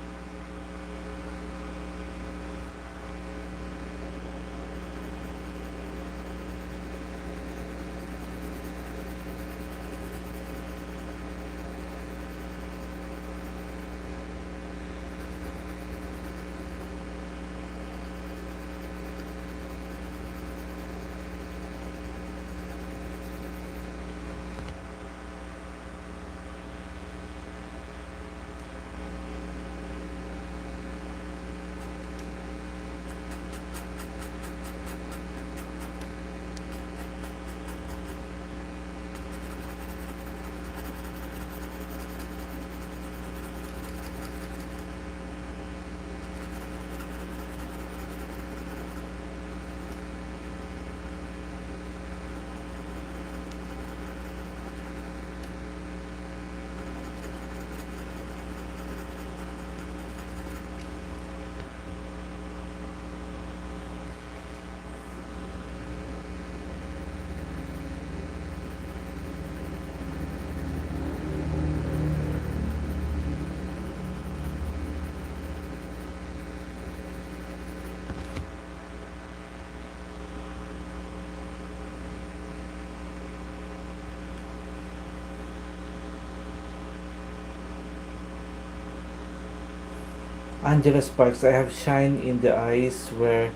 Angela Sparks, I have shine in the eyes where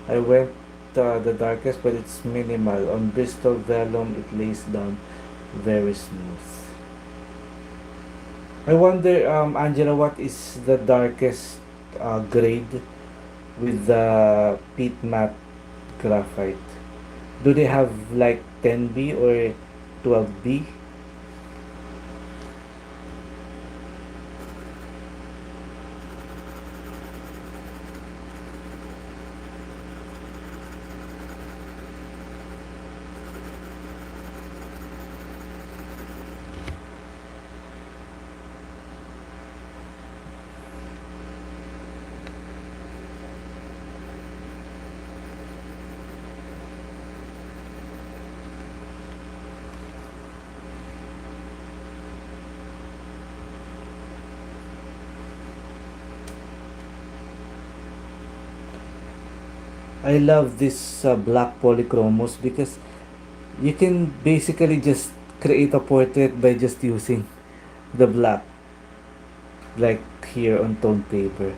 I went the darkest, but it's minimal. On Bristol Vellum, it lays down very smooth. I wonder, Angela, what is the darkest grade with the pit matte graphite? Do they have like 10B or 12B? I love this black Polychromos because you can basically just create a portrait by just using the black, like here on toned paper.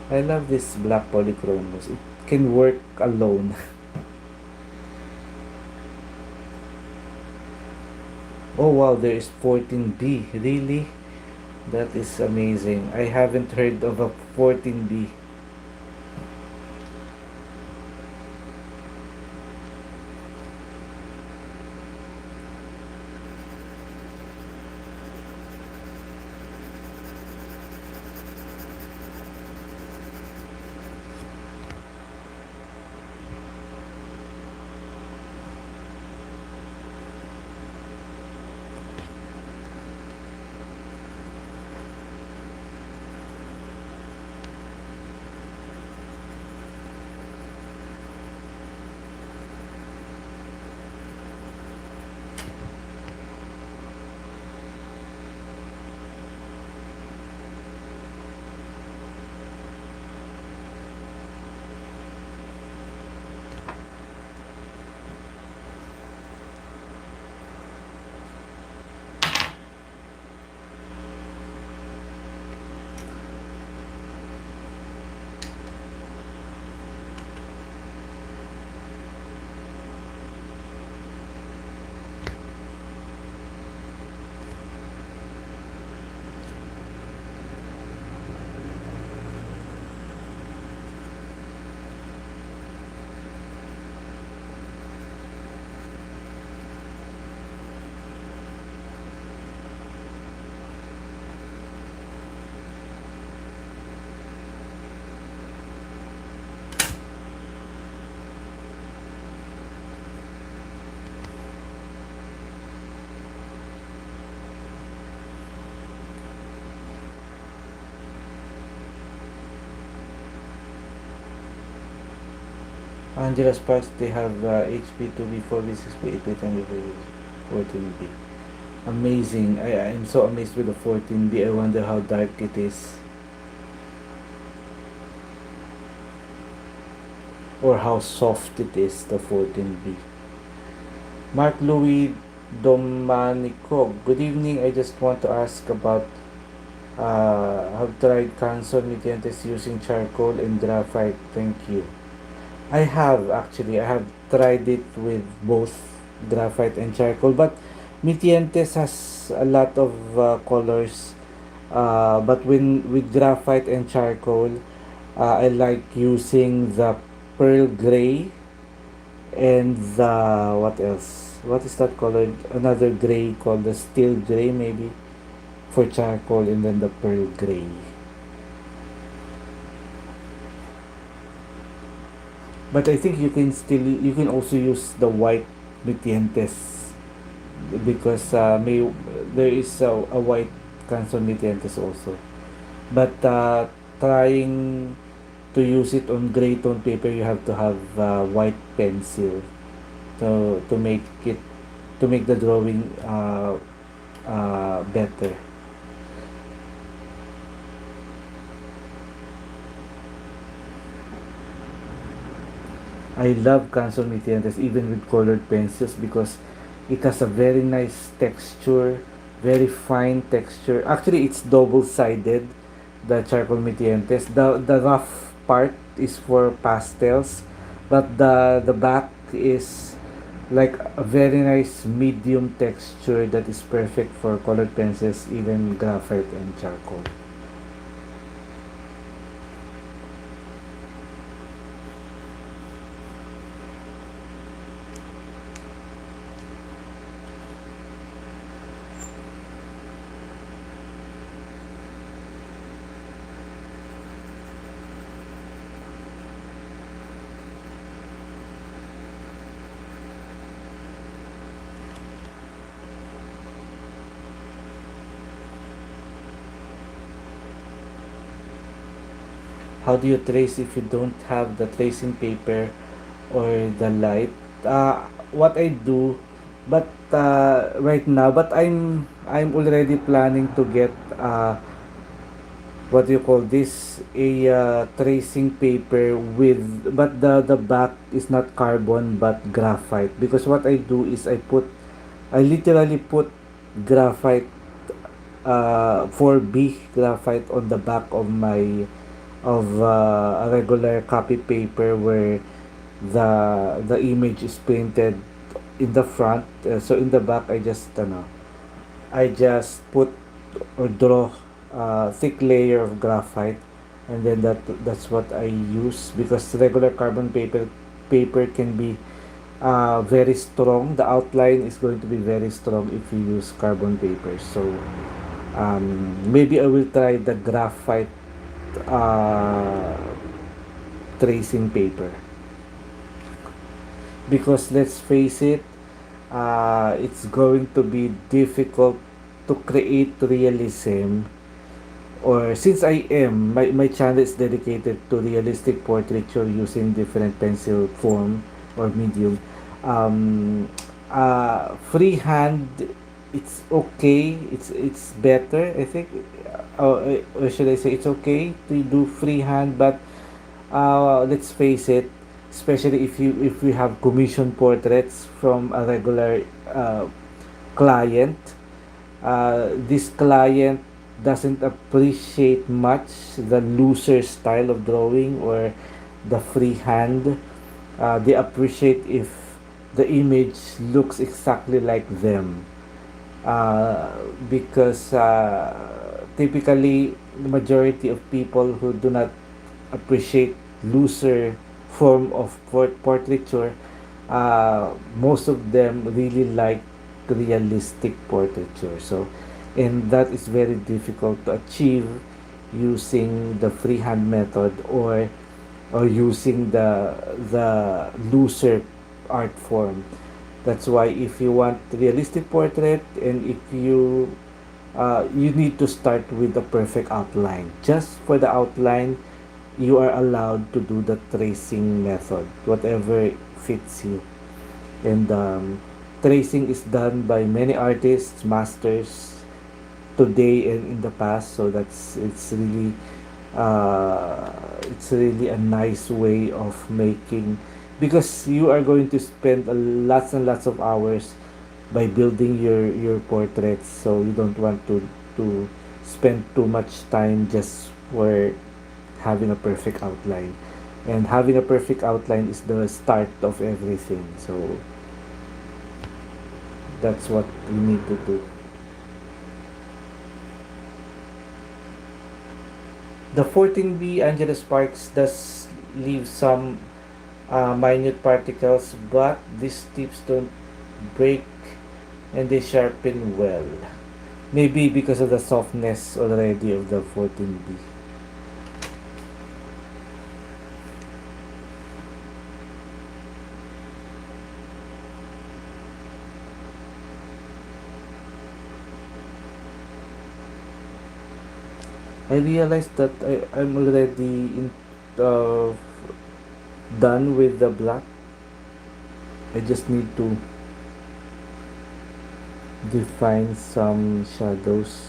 I love this black Polychromos. It can work alone. Oh wow, there is 14B. Really? That is amazing. I haven't heard of a 14B. Angela Sparks, they have HP 2B, 4B, 6B, 8B, 10B, 14B. Amazing. I'm so amazed with the 14B. I wonder how dark it is. Or how soft it is, the 14B. Mark Louis Domanico. Good evening. I just want to ask about have tried cancer metientes using charcoal and graphite. Thank you. I have actually. I have tried it with both graphite and charcoal, but metientes has a lot of colors. But when with graphite and charcoal, I like using the pearl gray and the what else? What is that color? Another gray called the steel gray maybe for charcoal, and then the pearl gray. But I think you can also use the white metientes because there is a white cancer metientes also. But trying to use it on gray tone paper, you have to have white pencil to make it to make the drawing better. I love Canson Mitientes even with colored pencils because it has a very nice texture, very fine texture. Actually, it's double-sided, the charcoal Mitientes. The rough part is for pastels, but the back is like a very nice medium texture that is perfect for colored pencils, even graphite and charcoal. How do you trace if you don't have the tracing paper or the light? What I do, but right now, but I'm already planning to get what do you call this, a tracing paper with, but the back is not carbon but graphite, because what I do is I literally put graphite 4B graphite on the back of my of a regular copy paper where the image is printed in the front. So in the back, I just put or draw a thick layer of graphite, and then that's what I use, because regular carbon paper can be very strong. The outline is going to be very strong if you use carbon paper. So maybe I will try the graphite uh, tracing paper, because let's face it, it's going to be difficult to create realism, or since my channel is dedicated to realistic portraiture using different pencil form or medium. Freehand, it's okay, it's better, I think, or should I say it's okay to do freehand, but let's face it, especially if we have commission portraits from a regular client, this client doesn't appreciate much the looser style of drawing or the freehand. They appreciate if the image looks exactly like them, uh, because typically the majority of people who do not appreciate looser form of portraiture, most of them really like realistic portraiture. So, and that is very difficult to achieve using the freehand method, or using the looser art form. That's why if you want realistic portrait, and if you need to start with the perfect outline. Just for the outline, you are allowed to do the tracing method, whatever fits you. And tracing is done by many artists, masters, today and in the past. So uh, it's really a nice way of making, because you are going to spend lots and lots of hours by building your portraits. So you don't want to spend too much time just for having a perfect outline. And having a perfect outline is the start of everything. So that's what we need to do. The 14B Angeles Sparks does leave some minute particles, but these tips don't break and they sharpen well. Maybe because of the softness already of the 14B. I realized that I'm already uh, done with the black. I just need to define some shadows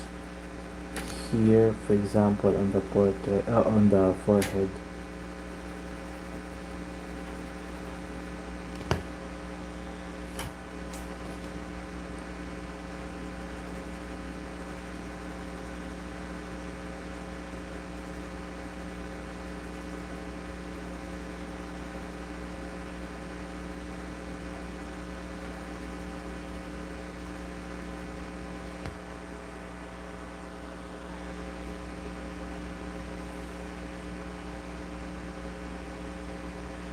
here, for example, on the portrait, on the forehead.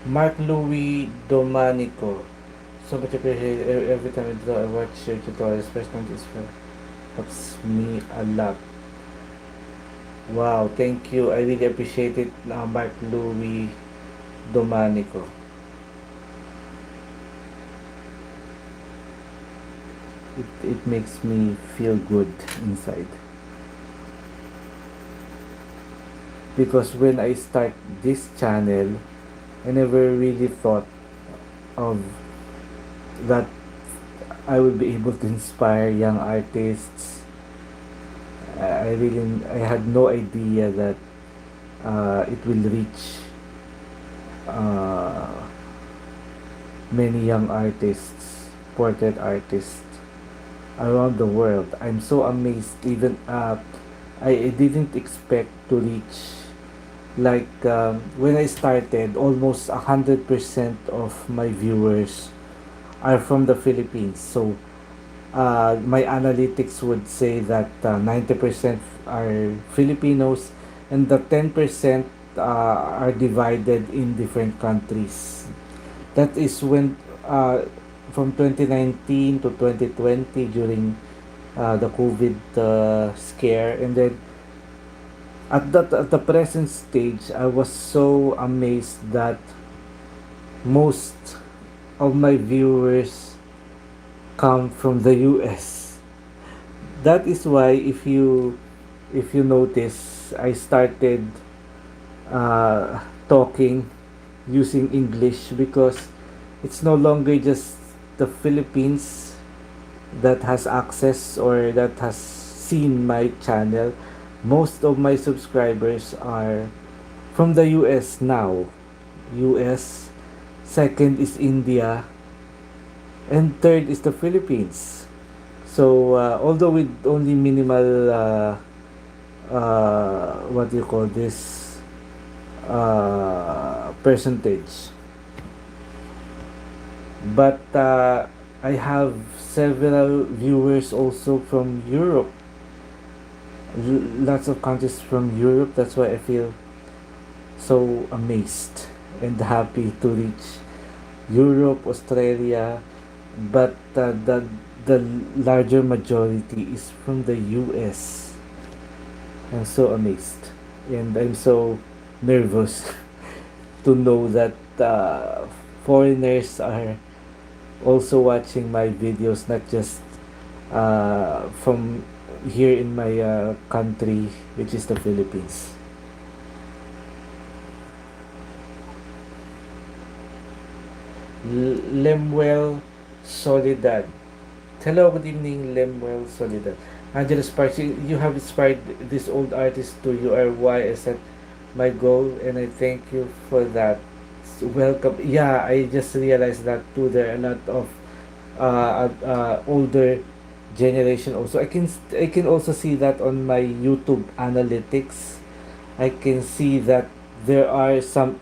Mark Louis Domanico. So much appreciated every time I draw, I watch your tutorial, especially this one. Helps me a lot. Wow, thank you. I really appreciate it, Mark Louis Domanico. It makes me feel good inside. Because when I start this channel, I never really thought of that I would be able to inspire young artists. I had no idea that it will reach uh, many young artists, portrait artists around the world. I'm so amazed. Even I didn't expect to reach, like when I started, almost 100% of my viewers are from the Philippines. So my analytics would say that 90% are Filipinos, and the 10% are divided in different countries. That is when from 2019 to 2020, during the COVID scare. And then at the present stage, I was so amazed that most of my viewers come from the US. That is why, if you notice, I started talking using English, because it's no longer just the Philippines that has access or that has seen my channel. Most of my subscribers are from the US now. US, second is India, and third is the Philippines. So although with only minimal what do you call this, percentage, but I have several viewers also from Europe, lots of countries from Europe. That's why I feel so amazed and happy to reach Europe, Australia, but the larger majority is from the US. I'm so amazed, and I'm so nervous to know that foreigners are also watching my videos, not just from here in my country, which is the Philippines. Lemuel Soledad. Hello, good evening, Lemuel Soledad. Angela Sparks, you have inspired this old artist to you are why I set my goal, and I thank you for that. Welcome. Yeah, I just realized that too. There are a lot of older generation also. I can also see that on my YouTube analytics. I can see that there are some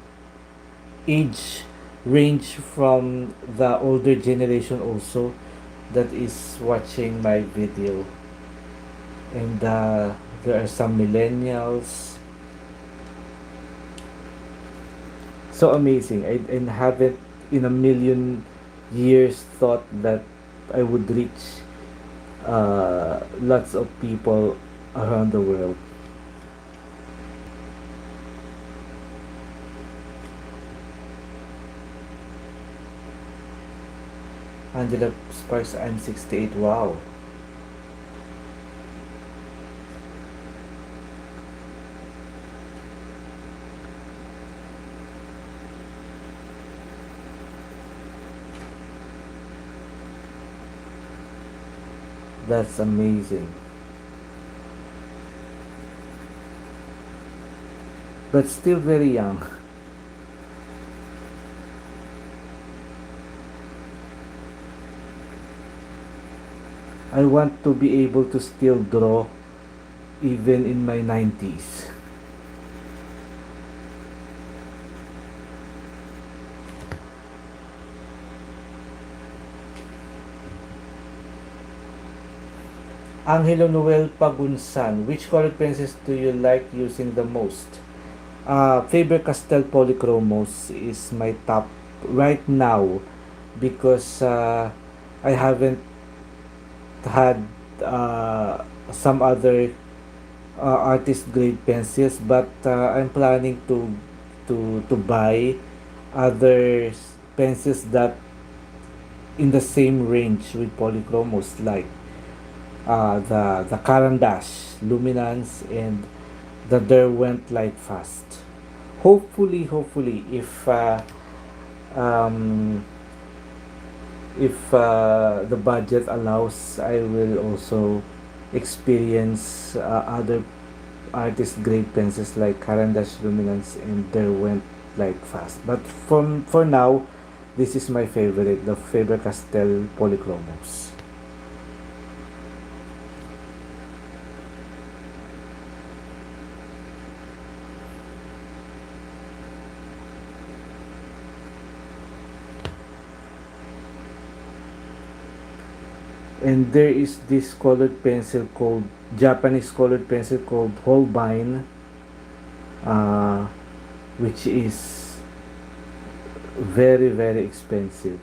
age range from the older generation also that is watching my video, and there are some millennials. So amazing. I haven't in a million years thought that I would reach lots of people around the world. Angela Sparks, I'm 68. Wow. That's amazing. But still very young. I want to be able to still draw even in my 90s. Angelo Noel Pagunsan, which colored pencils do you like using the most? Faber Castell Polychromos is my top right now because I haven't had some other artist grade pencils, but I'm planning to buy other pencils that in the same range with Polychromos, like the Carandash, Luminance, and the Derwent Light Fast. Hopefully, um, if the budget allows, I will also experience other artist grade pencils like Carandash, Luminance, and Derwent Light Fast. But for now, this is my favorite, the Faber Castell Polychromos. And there is this colored pencil called Japanese colored pencil called Holbein, uh, which is very expensive.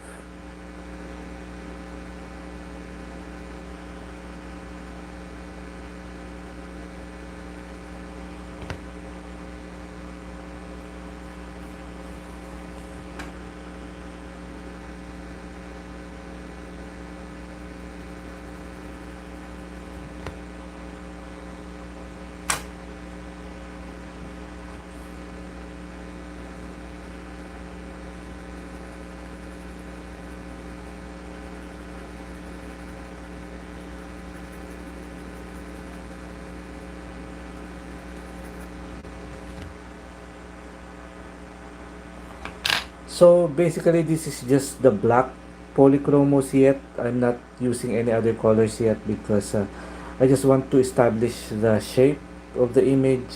So basically, this is just the black Polychromos yet. I'm not using any other colors yet because I just want to establish the shape of the image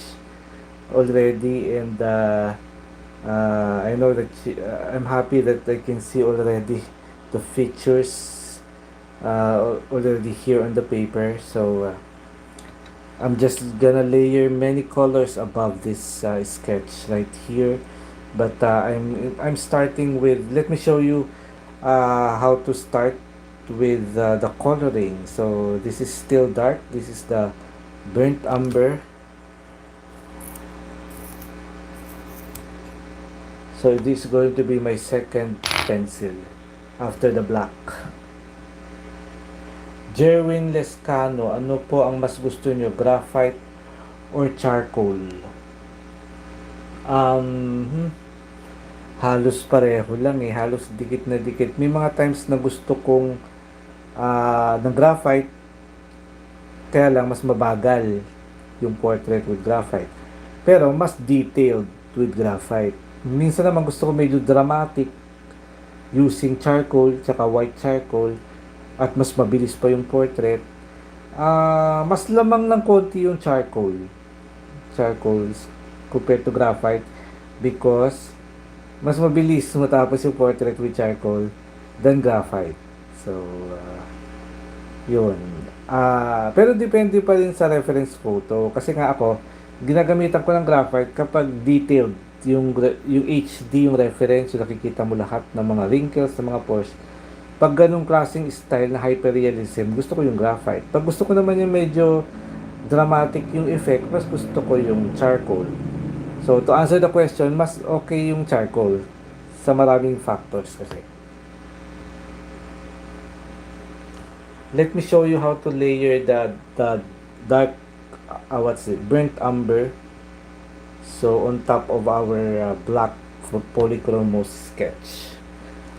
already, and I know that I'm happy that I can see already the features already here on the paper. So I'm just gonna layer many colors above this sketch right here, but I'm starting with, let me show you how to start with the coloring. So this is still dark, this is the burnt umber. So this is going to be my second pencil after the black. Jerwin Lescano, ano po ang mas gusto nyo, graphite or charcoal? halos pareho lang eh, halos dikit na dikit. May mga times na gusto kong ng graphite, kaya lang mas mabagal yung portrait with graphite. Pero mas detailed with graphite. Minsan naman gusto ko medyo dramatic using charcoal, tsaka white charcoal, at mas mabilis pa yung portrait. Mas lamang ng konti yung charcoal compared to graphite because mas mabilis matapos yung portrait with charcoal than graphite. So, yun. Pero depende pa rin sa reference photo. Kasi nga ako, ginagamitan ko ng graphite kapag detailed. Yung HD, yung reference, yung nakikita mo lahat ng mga wrinkles, ng mga pores. Pag ganung klaseng style na hyperrealism, gusto ko yung graphite. Pag gusto ko naman yung medyo dramatic yung effect, mas gusto ko yung charcoal. So, to answer the question, mas okay yung charcoal sa maraming factors kasi. Let me show you how to layer the dark, burnt umber. So, on top of our black Polychromos sketch.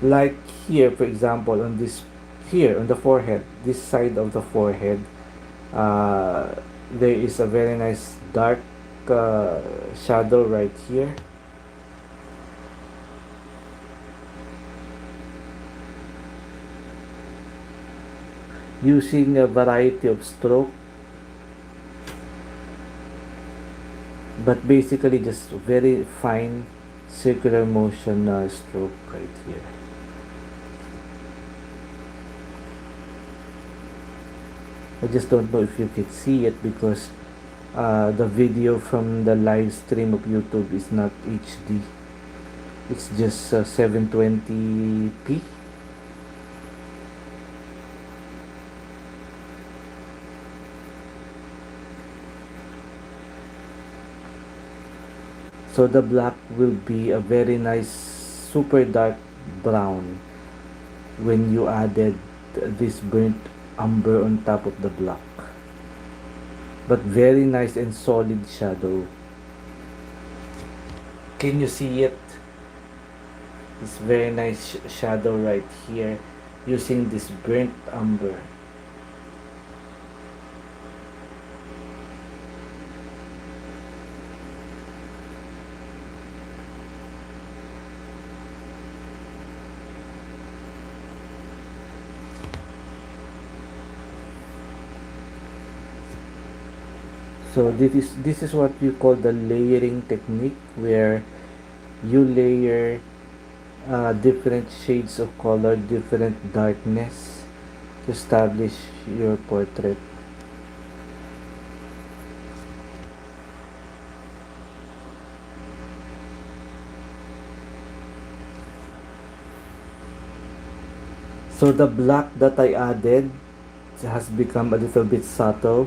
Like here, for example, on the forehead, this side of the forehead, there is a very nice dark shadow right here. Using a variety of stroke, but basically just very fine circular motion stroke right here. I just don't know if you can see it because the video from the live stream of YouTube is not HD. It's just 720p. So the black will be a very nice super dark brown when you added this burnt umber on top of the black, but very nice and solid shadow. Can you see it? This very nice shadow right here using this burnt umber. So this is what we call the layering technique, where you layer different shades of color, different darkness to establish your portrait. So the black that I added has become a little bit subtle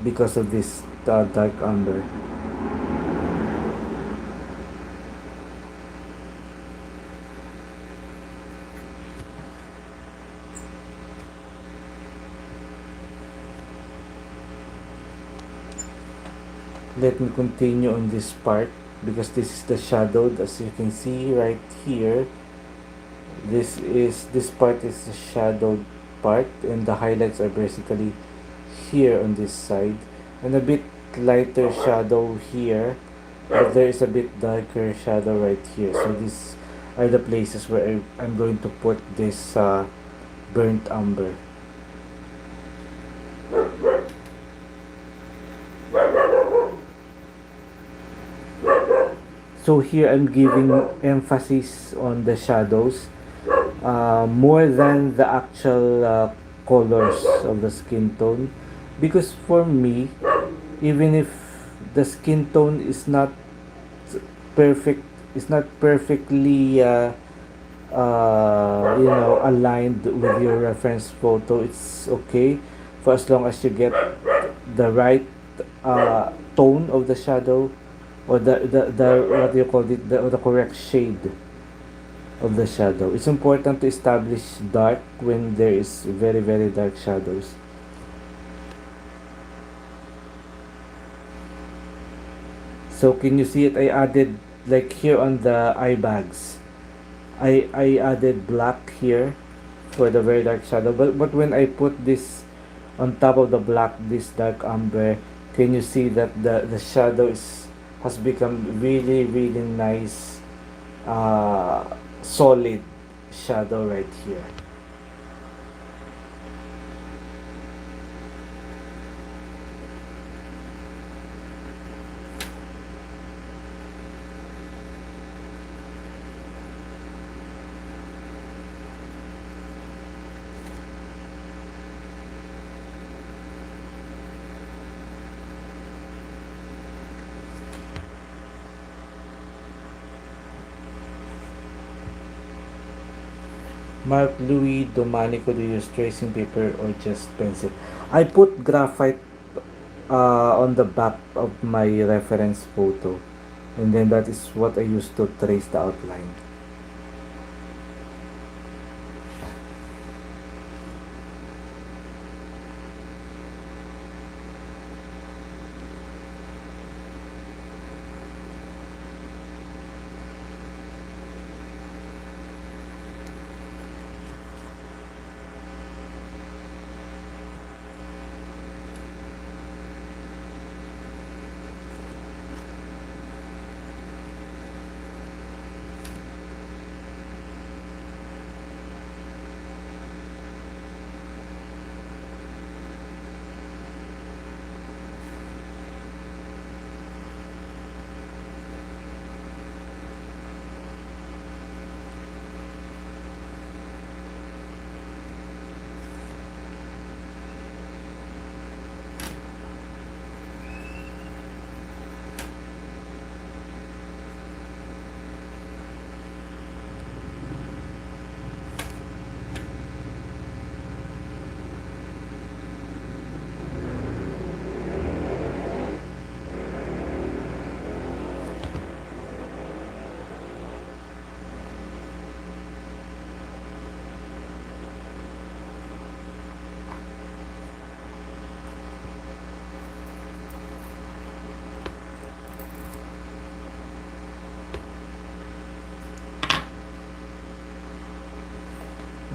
because of this dark umber. Let me continue on this part because this is the shadowed, as you can see right here. This part is the shadowed part, and the highlights are basically here on this side, and a bit lighter shadow here, but there is a bit darker shadow right here. So these are the places where I'm going to put this burnt umber. So here I'm giving emphasis on the shadows more than the actual colors of the skin tone, because for me, even if the skin tone is not perfect, is not perfectly aligned with your reference photo, it's okay for as long as you get the right tone of the shadow, or the what do you call it, the correct shade of the shadow. It's important to establish dark when there is very very dark shadows. So can you see it? I added like here on the eye bags. I added black here for the very dark shadow, but when I put this on top of the black, this dark umber, can you see that the shadow is has become really really nice, uh, solid shadow right here. Mark Louis Domanico, do you use tracing paper or just pencil? I put graphite on the back of my reference photo, and then that is what I used to trace the outline.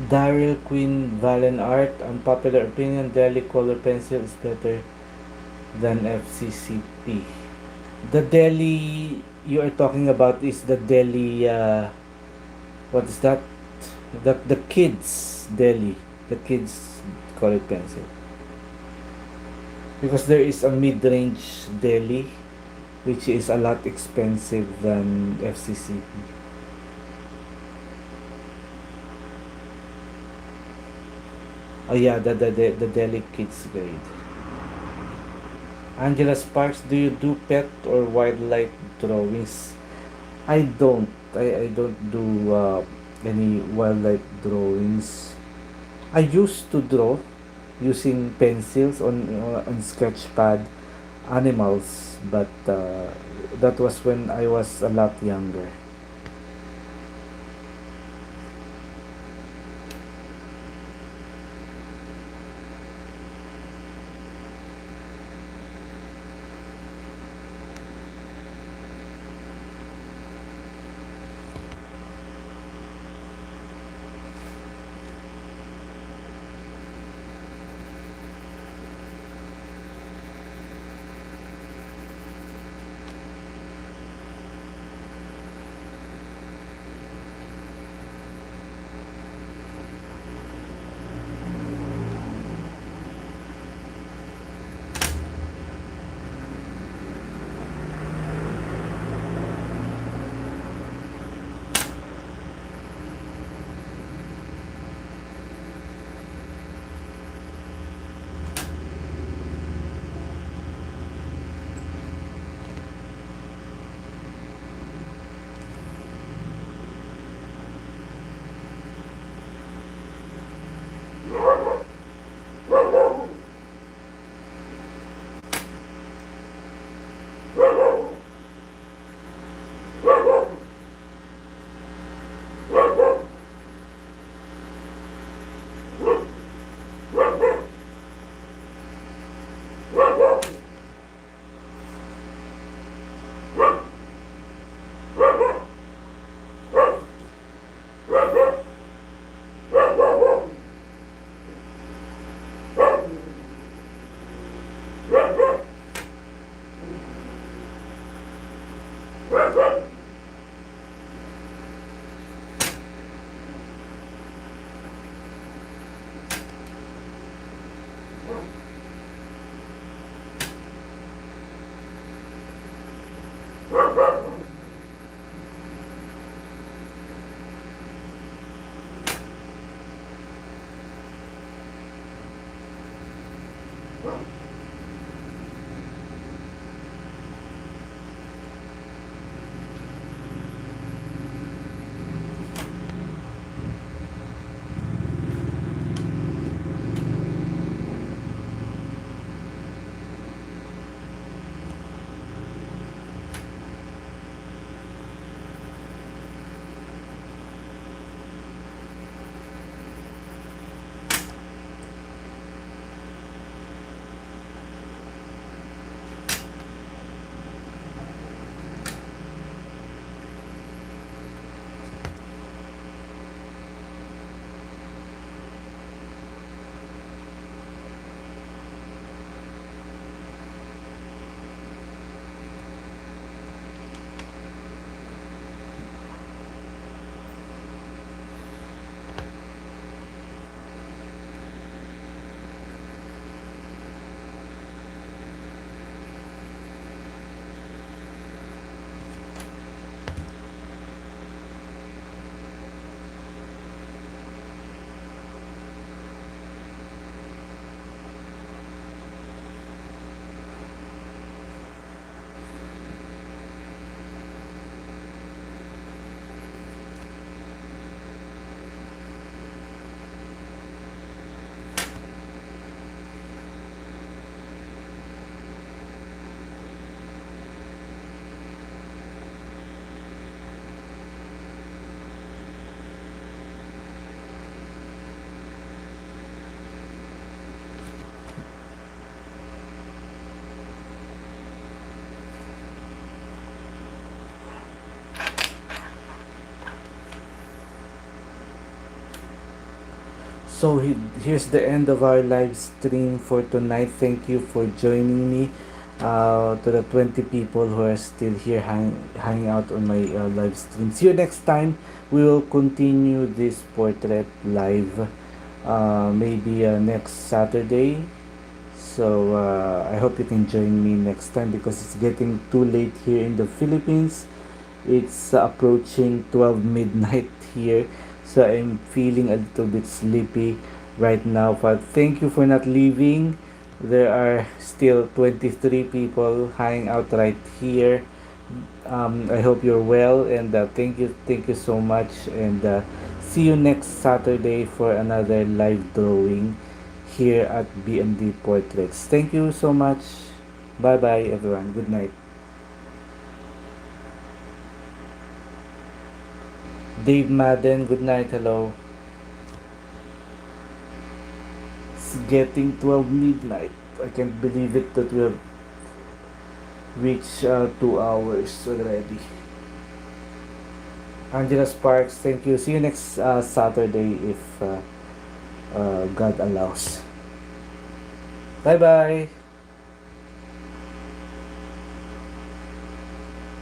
Daryl Queen Valen Art, unpopular opinion, Delhi color pencil is better than FCCP. The Delhi you are talking about is the Delhi, what is that? The kids Delhi, the kids color pencil. Because there is a mid-range Delhi which is a lot expensive than FCCP. Oh yeah, the Delhi kids grade. Angela Sparks, do you do pet or wildlife drawings? I don't. I don't do any wildlife drawings. I used to draw using pencils on sketchpad animals, but that was when I was a lot younger. So here's the end of our live stream for tonight. Thank you for joining me. To the 20 people who are still here hanging out on my live stream. See you next time. We will continue this portrait live maybe next Saturday. So I hope you can join me next time because it's getting too late here in the Philippines. It's approaching 12 midnight here, so I'm feeling a little bit sleepy right now. But thank you for not leaving. There are still 23 people hanging out right here. I hope you're well, and thank you so much. And see you next Saturday for another live drawing here at B&D Portraits. Thank you so much. Bye bye, everyone. Good night. Dave Madden, good night. Hello. It's getting 12 midnight. I can't believe it that we have reached 2 hours already. Angela Sparks, thank you. See you next Saturday if God allows. Bye bye.